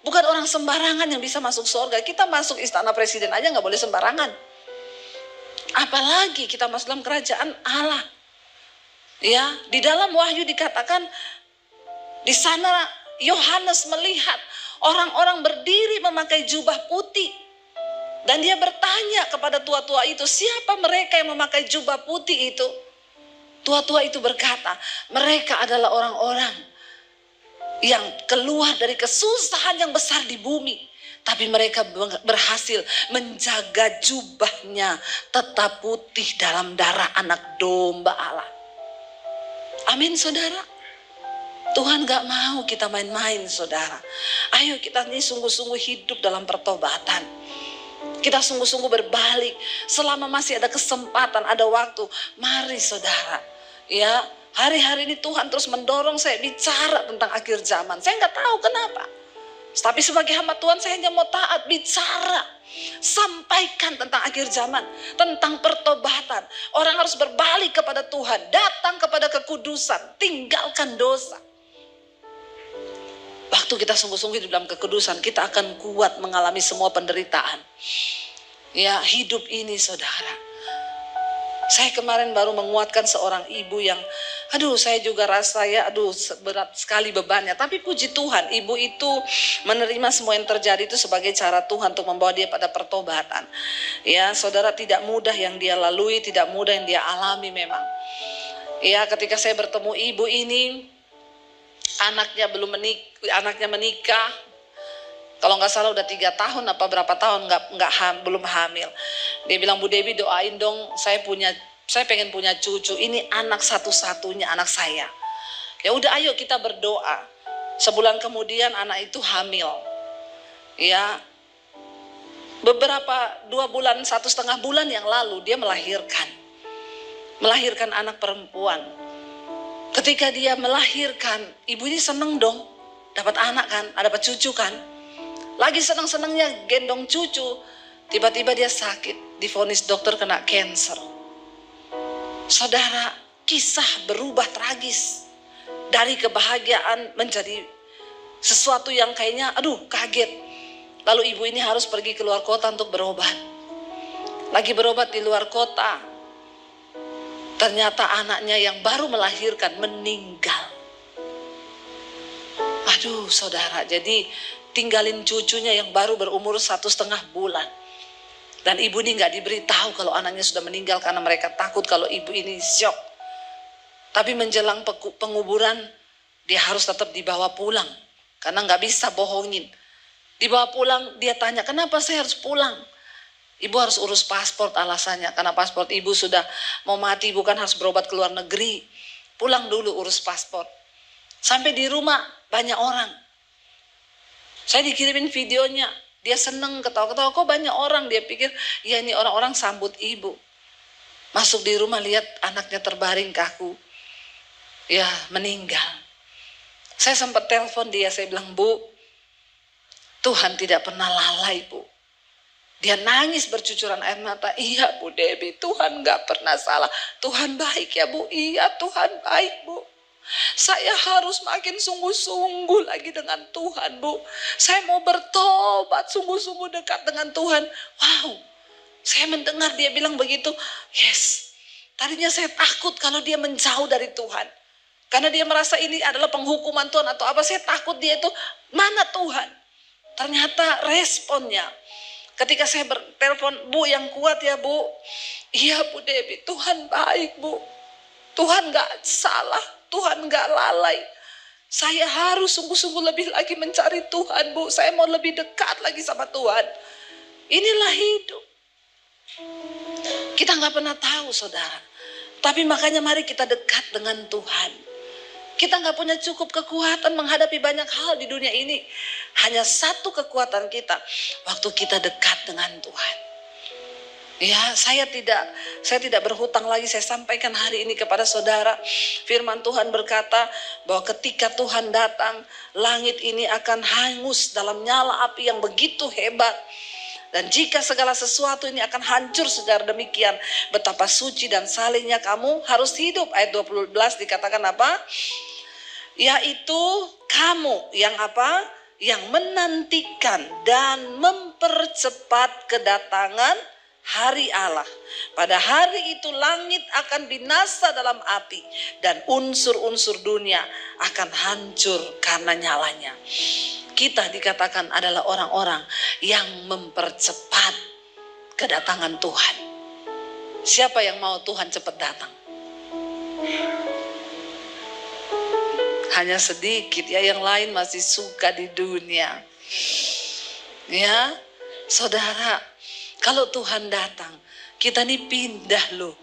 Bukan orang sembarangan yang bisa masuk surga. Kita masuk istana presiden aja gak boleh sembarangan. Apalagi kita masuk dalam kerajaan Allah. Ya, di dalam Wahyu dikatakan di sana Yohanes melihat orang-orang berdiri memakai jubah putih. Dan dia bertanya kepada tua-tua itu, siapa mereka yang memakai jubah putih itu? Tua-tua itu berkata, mereka adalah orang-orang yang keluar dari kesusahan yang besar di bumi. Tapi mereka berhasil menjaga jubahnya tetap putih dalam darah anak domba Allah. Amin saudara. Tuhan gak mau kita main-main saudara. Ayo kita ini sungguh-sungguh hidup dalam pertobatan. Kita sungguh-sungguh berbalik. Selama masih ada kesempatan, ada waktu. Mari saudara. Ya, hari-hari ini Tuhan terus mendorong saya bicara tentang akhir zaman. Saya gak tahu kenapa. Tapi sebagai hamba Tuhan saya hanya mau taat bicara. Sampaikan tentang akhir zaman, tentang pertobatan. Orang harus berbalik kepada Tuhan, datang kepada kekudusan, tinggalkan dosa. Waktu kita sungguh-sungguh hidup dalam kekudusan, kita akan kuat mengalami semua penderitaan. Ya, hidup ini saudara. Saya kemarin baru menguatkan seorang ibu yang, saya juga rasa ya, berat sekali bebannya. Tapi puji Tuhan, ibu itu menerima semua yang terjadi itu sebagai cara Tuhan untuk membawa dia pada pertobatan. Ya, saudara, tidak mudah yang dia lalui, tidak mudah yang dia alami memang. Ya, ketika saya bertemu ibu ini, anaknya menikah. Kalau nggak salah udah 3 tahun apa berapa tahun belum hamil. Dia bilang, Bu Dewi doain dong, saya pengen punya cucu. Ini anak satu-satunya anak saya. Ya udah ayo kita berdoa. Sebulan kemudian anak itu hamil. Ya, 2 bulan 1,5 bulan yang lalu dia melahirkan anak perempuan. Ketika dia melahirkan, ibu ini seneng dong, dapat anak kan, dapat cucu kan. Lagi senang-senangnya gendong cucu, tiba-tiba dia sakit, divonis dokter kena cancer. Saudara, kisah berubah tragis. Dari kebahagiaan menjadi sesuatu yang kayaknya, kaget. Lalu ibu ini harus pergi keluar kota untuk berobat. Lagi berobat di luar kota, ternyata anaknya yang baru melahirkan meninggal. Saudara, jadi tinggalin cucunya yang baru berumur 1,5 bulan. Dan ibu ini gak diberitahu kalau anaknya sudah meninggal karena mereka takut kalau ibu ini syok. Tapi menjelang penguburan dia harus tetap dibawa pulang. Karena gak bisa bohongin. Dibawa pulang, dia tanya, kenapa saya harus pulang? Ibu harus urus paspor alasannya. Karena paspor ibu sudah mau mati, bukan harus berobat ke luar negeri. Pulang dulu urus paspor. Sampai di rumah banyak orang. Saya dikirimin videonya. Dia seneng ketawa-ketawa. Kok banyak orang? Dia pikir, ya ini orang-orang sambut ibu. Masuk di rumah lihat anaknya terbaring kaku. Ya meninggal. Saya sempat telepon dia. Saya bilang, Bu, Tuhan tidak pernah lalai, Bu. Dia nangis bercucuran air mata. Iya Bu Dewi, Tuhan gak pernah salah. Tuhan baik ya Bu. Iya Tuhan baik Bu. Saya harus makin sungguh-sungguh lagi dengan Tuhan Bu. Saya mau bertobat sungguh-sungguh dekat dengan Tuhan. Wow, saya mendengar dia bilang begitu. Yes, tadinya saya takut kalau dia menjauh dari Tuhan. Karena dia merasa ini adalah penghukuman Tuhan atau apa. Saya takut dia itu, mana Tuhan. Ternyata responnya. Ketika saya bertelepon, Bu yang kuat ya Bu. Iya Bu Dewi, Tuhan baik Bu. Tuhan gak salah. Tuhan gak lalai. Saya harus sungguh-sungguh lebih lagi mencari Tuhan Bu. Saya mau lebih dekat lagi sama Tuhan. Inilah hidup. Kita gak pernah tahu saudara. Tapi makanya mari kita dekat dengan Tuhan. Kita nggak punya cukup kekuatan menghadapi banyak hal di dunia ini. Hanya satu kekuatan kita, waktu kita dekat dengan Tuhan. Ya, saya tidak berhutang lagi. Saya sampaikan hari ini kepada saudara. Firman Tuhan berkata bahwa ketika Tuhan datang, langit ini akan hangus dalam nyala api yang begitu hebat. Dan jika segala sesuatu ini akan hancur secara demikian, betapa suci dan salehnya kamu harus hidup. Ayat 12 dikatakan apa? Yaitu kamu yang apa? Yang menantikan dan mempercepat kedatangan hari Allah. Pada hari itu langit akan binasa dalam api dan unsur-unsur dunia akan hancur karena nyalanya. Kita dikatakan adalah orang-orang yang mempercepat kedatangan Tuhan. Siapa yang mau Tuhan cepat datang? Hanya sedikit ya, yang lain masih suka di dunia. Ya, saudara, kalau Tuhan datang, kita nih pindah loh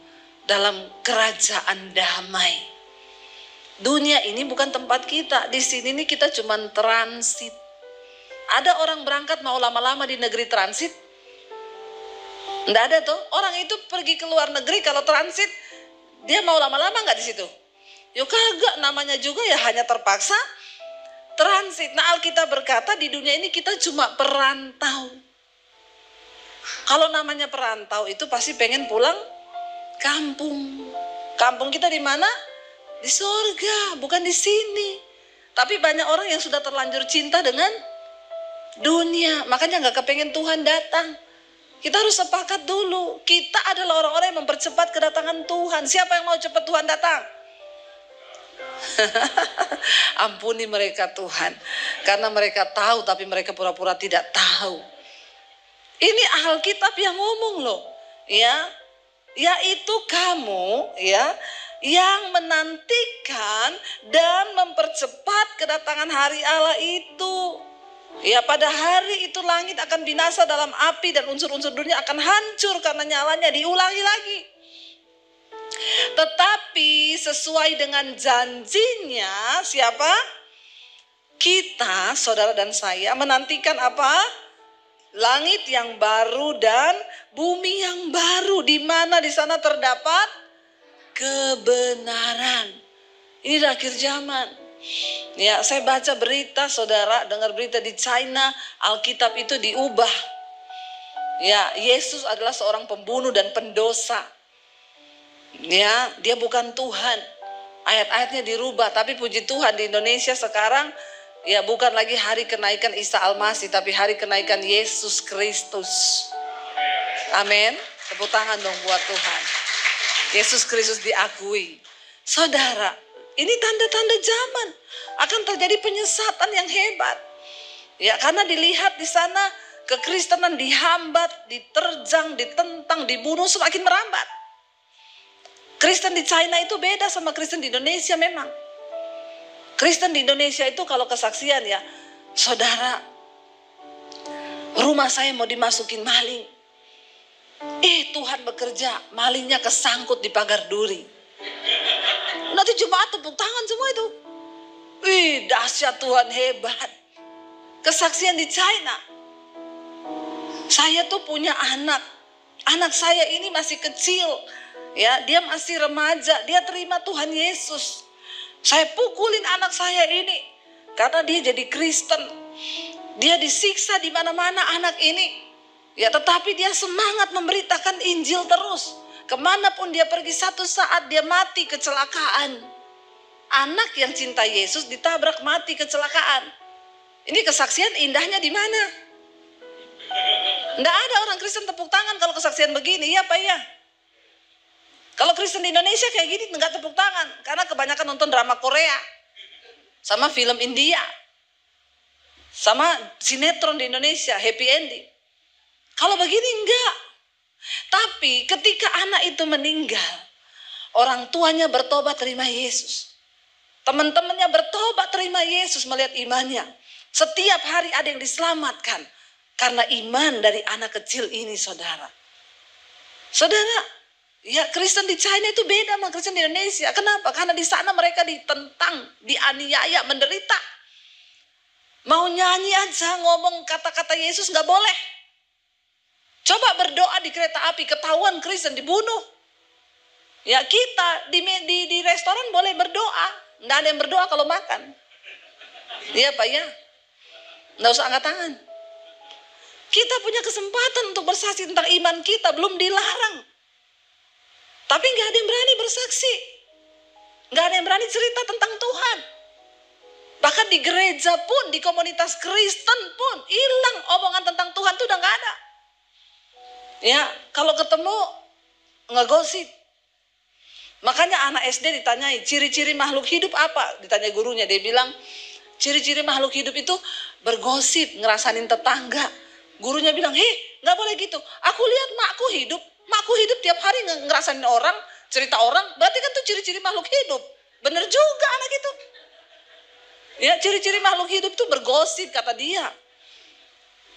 dalam kerajaan damai. Dunia ini bukan tempat kita. Di sini nih kita cuma transit. Ada orang berangkat mau lama-lama di negeri transit? Enggak ada tuh. Orang itu pergi ke luar negeri kalau transit, dia mau lama-lama nggak di situ? Yuk kagak, namanya juga ya hanya terpaksa transit. Nah, Alkitab berkata di dunia ini kita cuma perantau. Kalau namanya perantau itu pasti pengen pulang kampung. Kampung kita di mana? Di sorga, bukan di sini. Tapi banyak orang yang sudah terlanjur cinta dengan dunia, makanya nggak kepengen Tuhan datang. Kita harus sepakat dulu, kita adalah orang-orang yang mempercepat kedatangan Tuhan. Siapa yang mau cepat Tuhan datang? Ampuni mereka Tuhan, karena mereka tahu tapi mereka pura-pura tidak tahu. Ini Alkitab yang ngomong loh, ya, yaitu kamu ya yang menantikan dan mempercepat kedatangan hari Allah itu. Ya, pada hari itu langit akan binasa dalam api dan unsur-unsur dunia akan hancur karena nyalanya. Diulangi lagi. Tetapi sesuai dengan janjinya siapa? Kita, saudara dan saya, menantikan apa? Langit yang baru dan bumi yang baru, di mana di sana terdapat kebenaran. Ini di akhir zaman. Ya, saya baca berita, saudara, dengar berita di China, Alkitab itu diubah. Ya, Yesus adalah seorang pembunuh dan pendosa. Ya, dia bukan Tuhan. Ayat-ayatnya dirubah, tapi puji Tuhan di Indonesia sekarang ya bukan lagi hari kenaikan Isa Al-Masih, tapi hari kenaikan Yesus Kristus. Amin. Tepuk tangan dong buat Tuhan. Yesus Kristus diakui. Saudara, ini tanda-tanda zaman. Akan terjadi penyesatan yang hebat. Ya, karena dilihat di sana kekristenan dihambat, diterjang, ditentang, dibunuh, semakin merambat. Kristen di China itu beda sama Kristen di Indonesia memang. Kristen di Indonesia itu kalau kesaksian ya, saudara, rumah saya mau dimasukin maling. Tuhan bekerja, malingnya kesangkut di pagar duri. Nanti jemaat tepuk tangan semua itu. Dahsyat, Tuhan hebat. Kesaksian di China. Saya tuh punya anak. Anak saya ini masih kecil. Ya, dia masih remaja. Dia terima Tuhan Yesus. Saya pukulin anak saya ini karena dia jadi Kristen. Dia disiksa di mana-mana anak ini. Ya, tetapi dia semangat memberitakan Injil terus. Kemanapun dia pergi, satu saat dia mati kecelakaan. Anak yang cinta Yesus ditabrak mati kecelakaan. Ini kesaksian indahnya di mana? Nggak ada orang Kristen tepuk tangan kalau kesaksian begini, iya Pak ya? Kalau Kristen di Indonesia kayak gini nggak tepuk tangan, karena kebanyakan nonton drama Korea, sama film India, sama sinetron di Indonesia, happy ending. Kalau begini enggak. Tapi ketika anak itu meninggal, orang tuanya bertobat terima Yesus. Teman-temannya bertobat terima Yesus melihat imannya. Setiap hari ada yang diselamatkan karena iman dari anak kecil ini, saudara. Saudara, Ya, Kristen di China itu beda sama Kristen di Indonesia. Kenapa? Karena di sana mereka ditentang, dianiaya, menderita. Mau nyanyi aja, ngomong kata-kata Yesus nggak boleh. Coba berdoa di kereta api, ketahuan Kristen dibunuh. Ya, kita di restoran boleh berdoa. Nggak ada yang berdoa kalau makan. Iya Pak ya. Nggak usah angkat tangan. Kita punya kesempatan untuk bersaksi tentang iman kita, belum dilarang. Tapi nggak ada yang berani bersaksi. Nggak ada yang berani cerita tentang Tuhan. Bahkan di gereja pun, di komunitas Kristen pun, hilang omongan tentang Tuhan tuh udah nggak ada. Ya, kalau ketemu ngegosip. Makanya anak SD ditanyai, ciri-ciri makhluk hidup apa? Ditanya gurunya, dia bilang, ciri-ciri makhluk hidup itu bergosip, ngerasain tetangga. Gurunya bilang, nggak boleh gitu. Aku lihat makku hidup tiap hari ngerasain orang, cerita orang, berarti kan tuh ciri-ciri makhluk hidup. Bener juga anak itu. Ya, ciri-ciri makhluk hidup tuh bergosip, kata dia.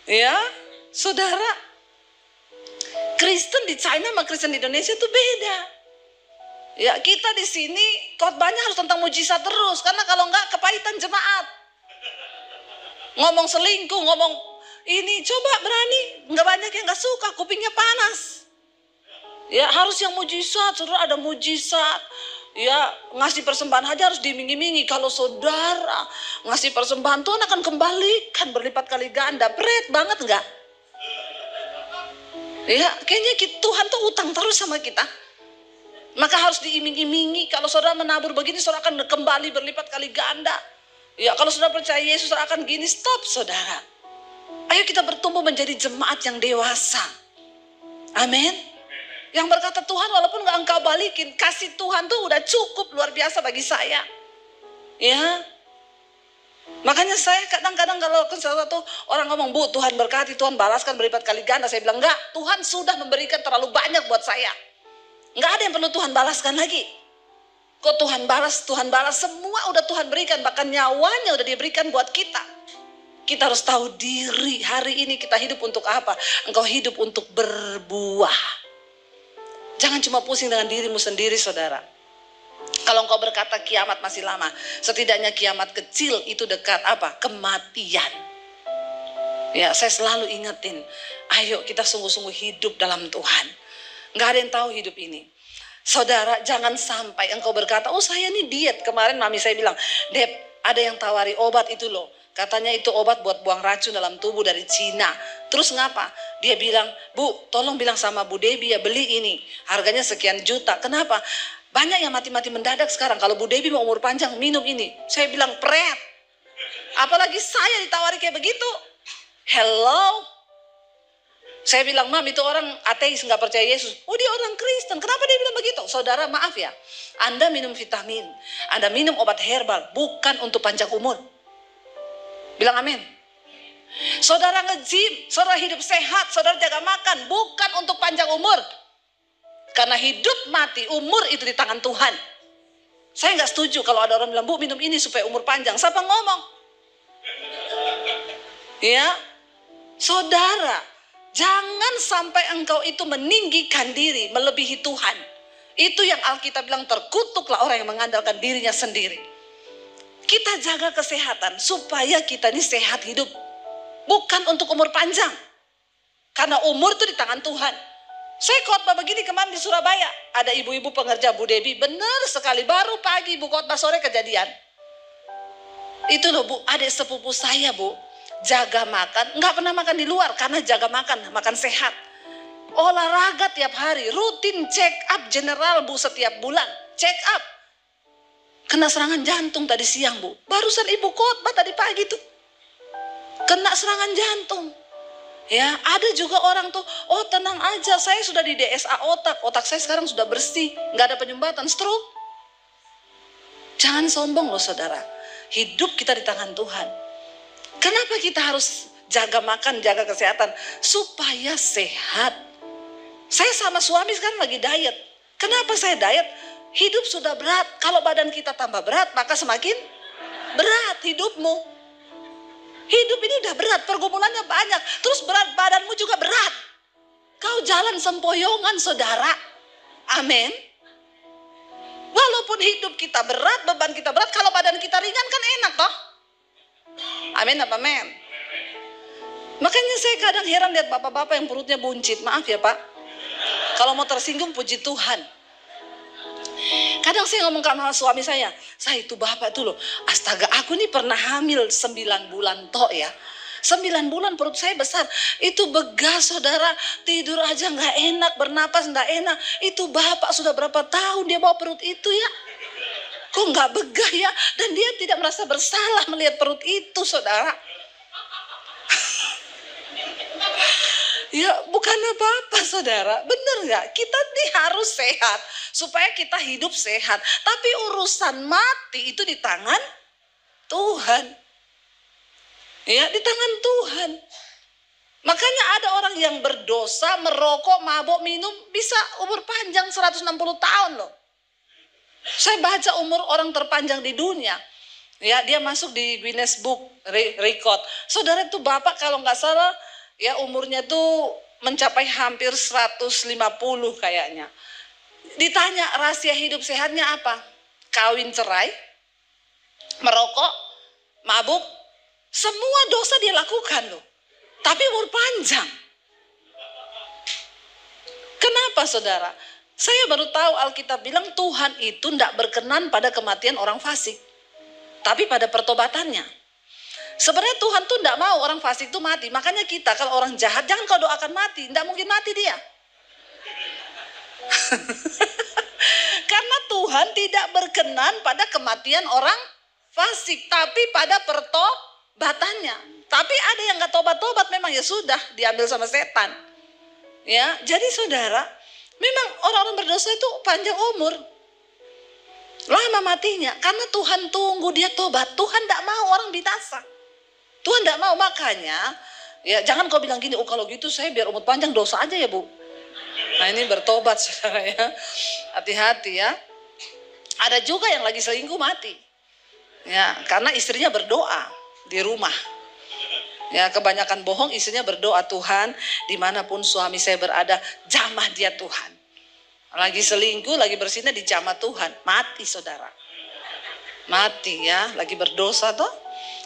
Ya, saudara, Kristen di China sama Kristen di Indonesia tuh beda. Ya, kita di sini khotbahnya harus tentang mujizat terus, karena kalau enggak kepahitan jemaat. Ngomong selingkuh, ngomong ini, coba berani, nggak banyak yang nggak suka, kupingnya panas. Ya, harus yang mujizat, saudara, ada mujizat. Ya, ngasih persembahan aja harus diiming-imingi. Kalau saudara ngasih persembahan, Tuhan akan kembalikan berlipat kali ganda. Berat banget nggak? Ya, kayaknya Tuhan tuh utang terus sama kita. Maka harus diiming-imingi. Kalau saudara menabur begini, saudara akan kembali berlipat kali ganda. Ya, kalau saudara percaya Yesus, saudara akan gini. Stop, saudara. Ayo kita bertumbuh menjadi jemaat yang dewasa. Amin. Yang berkata, Tuhan walaupun gak engkau balikin, kasih Tuhan tuh udah cukup luar biasa bagi saya. Ya. Makanya saya kadang-kadang kalau sesuatu orang ngomong, Bu, Tuhan berkati, Tuhan balaskan berlipat kali ganda. Saya bilang, enggak, Tuhan sudah memberikan terlalu banyak buat saya. Enggak ada yang perlu Tuhan balaskan lagi. Kok Tuhan balas, semua udah Tuhan berikan. Bahkan nyawanya udah diberikan buat kita. Kita harus tahu diri, hari ini kita hidup untuk apa? Engkau hidup untuk berbuah. Jangan cuma pusing dengan dirimu sendiri, saudara. Kalau engkau berkata kiamat masih lama, setidaknya kiamat kecil itu dekat apa? Kematian. Ya, saya selalu ingetin, ayo kita sungguh-sungguh hidup dalam Tuhan. Nggak ada yang tahu hidup ini. Saudara, jangan sampai engkau berkata, oh saya ini diet. Kemarin mami saya bilang, Dep, ada yang tawari obat itu loh. Katanya itu obat buat buang racun dalam tubuh dari Cina. Terus ngapa? Dia bilang, Bu, tolong bilang sama Bu Debbie ya beli ini. Harganya sekian juta. Kenapa? Banyak yang mati-mati mendadak sekarang. Kalau Bu Debbie mau umur panjang, minum ini. Saya bilang, pret. Apalagi saya ditawari kayak begitu. Hello? Saya bilang, Mam, itu orang ateis, nggak percaya Yesus. Oh, dia orang Kristen. Kenapa dia bilang begitu? Saudara, maaf ya. Anda minum vitamin. Anda minum obat herbal. Bukan untuk panjang umur. Bilang amin. Saudara nge-gym, saudara hidup sehat, saudara jaga makan, bukan untuk panjang umur. Karena hidup mati, umur itu di tangan Tuhan. Saya nggak setuju kalau ada orang bilang, Bu, minum ini supaya umur panjang. Siapa ngomong? Ya, saudara, jangan sampai engkau itu meninggikan diri, melebihi Tuhan. Itu yang Alkitab bilang, terkutuklah orang yang mengandalkan dirinya sendiri. Kita jaga kesehatan supaya kita ini sehat hidup. Bukan untuk umur panjang. Karena umur itu di tangan Tuhan. Saya khotbah begini kemarin di Surabaya. Ada ibu-ibu pengerja Bu Debbie. Benar sekali. Baru pagi Bu khotbah sore kejadian. Itu loh Bu, adik sepupu saya Bu. Jaga makan. Nggak pernah makan di luar karena jaga makan. Makan sehat. Olahraga tiap hari. Rutin check up general Bu setiap bulan. Check up. Kena serangan jantung tadi siang Bu. Barusan ibu khotbah tadi pagi tuh. Kena serangan jantung. Ya, ada juga orang tuh, oh tenang aja, saya sudah di DSA otak. Otak saya sekarang sudah bersih. Nggak ada penyumbatan, stroke. Jangan sombong loh saudara. Hidup kita di tangan Tuhan. Kenapa kita harus jaga makan, jaga kesehatan? Supaya sehat. Saya sama suami sekarang lagi diet. Kenapa saya diet? Hidup sudah berat. Kalau badan kita tambah berat, maka semakin berat hidupmu. Hidup ini udah berat, pergumulannya banyak. Terus berat badanmu juga berat. Kau jalan sempoyongan saudara. Amin. Walaupun hidup kita berat, beban kita berat, kalau badan kita ringan kan enak toh. Amin apa men? Makanya saya kadang heran lihat bapak-bapak yang perutnya buncit. Maaf ya Pak, kalau mau tersinggung puji Tuhan. Kadang saya ngomong sama suami saya itu bapak tuh loh, astaga aku nih pernah hamil 9 bulan toh ya. 9 bulan perut saya besar. Itu begas saudara, tidur aja gak enak, bernapas gak enak. Itu bapak sudah berapa tahun dia bawa perut itu ya. Kok gak begah ya. Dan dia tidak merasa bersalah melihat perut itu saudara. Ya bukan apa-apa saudara. Bener gak? Kita nih harus sehat supaya kita hidup sehat. Tapi urusan mati itu di tangan Tuhan. Ya, di tangan Tuhan. Makanya ada orang yang berdosa, merokok, mabuk, minum, bisa umur panjang 160 tahun loh. Saya baca umur orang terpanjang di dunia. Ya, dia masuk di Guinness Book Record. Saudara itu bapak kalau nggak salah, ya umurnya tuh mencapai hampir 150 kayaknya. Ditanya rahasia hidup sehatnya apa? Kawin cerai, merokok, mabuk, semua dosa dia lakukan loh. Tapi umur panjang. Kenapa saudara? Saya baru tahu Alkitab bilang Tuhan itu tidak berkenan pada kematian orang fasik. Tapi pada pertobatannya. Sebenarnya Tuhan tuh tidak mau orang fasik itu mati. Makanya kita kalau orang jahat jangan kau doakan mati. Tidak mungkin mati dia. Karena Tuhan tidak berkenan pada kematian orang fasik. Tapi pada pertobatannya. Tapi ada yang gak tobat-tobat memang ya sudah diambil sama setan. Ya, jadi saudara, memang orang-orang berdosa itu panjang umur. Lama matinya karena Tuhan tunggu dia tobat. Tuhan gak mau orang binasa. Tuhan gak mau, makanya ya jangan kau bilang gini, oh kalau gitu saya biar umur panjang dosa aja ya Bu. Nah ini bertobat saudara ya. Hati-hati ya. Ada juga yang lagi selingkuh mati. Ya, karena istrinya berdoa di rumah. Ya, kebanyakan bohong, istrinya berdoa, Tuhan dimanapun suami saya berada, jamah dia Tuhan. Lagi selingkuh, lagi bersinah dijamah Tuhan, mati saudara. Mati ya, lagi berdosa toh.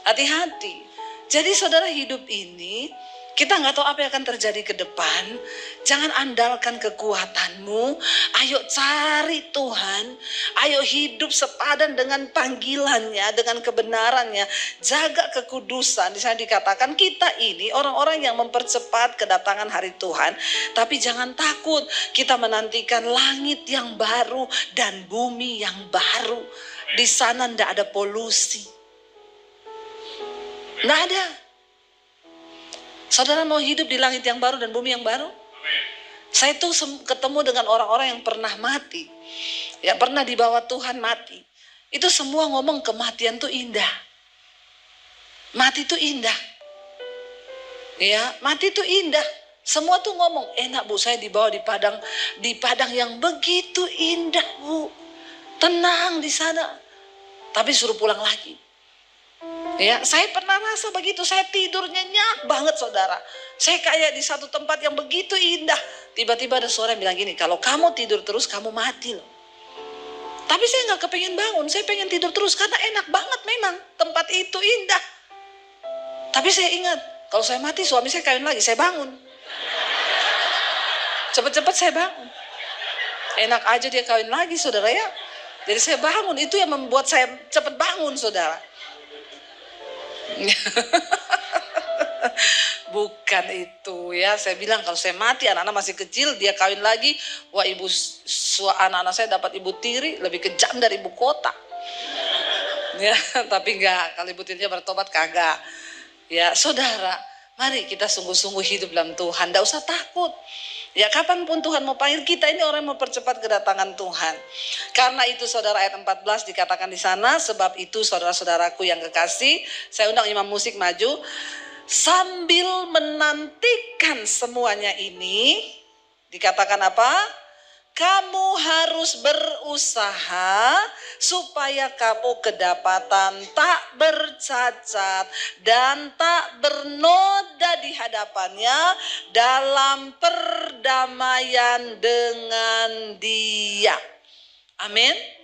Hati-hati. Jadi saudara, hidup ini kita nggak tahu apa yang akan terjadi ke depan. Jangan andalkan kekuatanmu. Ayo cari Tuhan. Ayo hidup sepadan dengan panggilannya, dengan kebenarannya. Jaga kekudusan. Di sana dikatakan kita ini orang-orang yang mempercepat kedatangan hari Tuhan. Tapi jangan takut. Kita menantikan langit yang baru dan bumi yang baru. Di sana tidak ada polusi. Nggak ada. Saudara mau hidup di langit yang baru dan bumi yang baru? Saya tuh ketemu dengan orang-orang yang pernah mati. Ya pernah dibawa Tuhan mati. Itu semua ngomong kematian tuh indah. Mati tuh indah. Ya, mati tuh indah. Semua tuh ngomong, enak Bu, saya dibawa di padang yang begitu indah Bu. Tenang di sana. Tapi suruh pulang lagi. Ya, saya pernah rasa begitu, saya tidur nyenyak banget saudara. Saya kayak di satu tempat yang begitu indah. Tiba-tiba ada suara yang bilang gini, kalau kamu tidur terus kamu mati loh. Tapi saya gak kepengen bangun, saya pengen tidur terus karena enak banget memang. Tempat itu indah. Tapi saya ingat, kalau saya mati suami saya kawin lagi, saya bangun. Cepet-cepet saya bangun. Enak aja dia kawin lagi saudara ya. Jadi saya bangun, itu yang membuat saya cepet bangun saudara. Bukan itu ya, saya bilang kalau saya mati anak-anak masih kecil dia kawin lagi, wah anak-anak saya dapat ibu tiri lebih kejam dari ibu kota. Ya, tapi enggak, kalau ibu tirinya bertobat kagak. Ya, saudara, mari kita sungguh-sungguh hidup dalam Tuhan, enggak usah takut. Ya kapanpun Tuhan mau panggil kita, ini orang yang mau percepat kedatangan Tuhan. Karena itu saudara, ayat 14 dikatakan di sana, sebab itu saudara-saudaraku yang kekasih, saya undang imam musik maju, sambil menantikan semuanya ini, dikatakan apa? kamu harus berusaha supaya kamu kedapatan tak bercacat dan tak bernoda di hadapannya dalam perdamaian dengan Dia. Amin.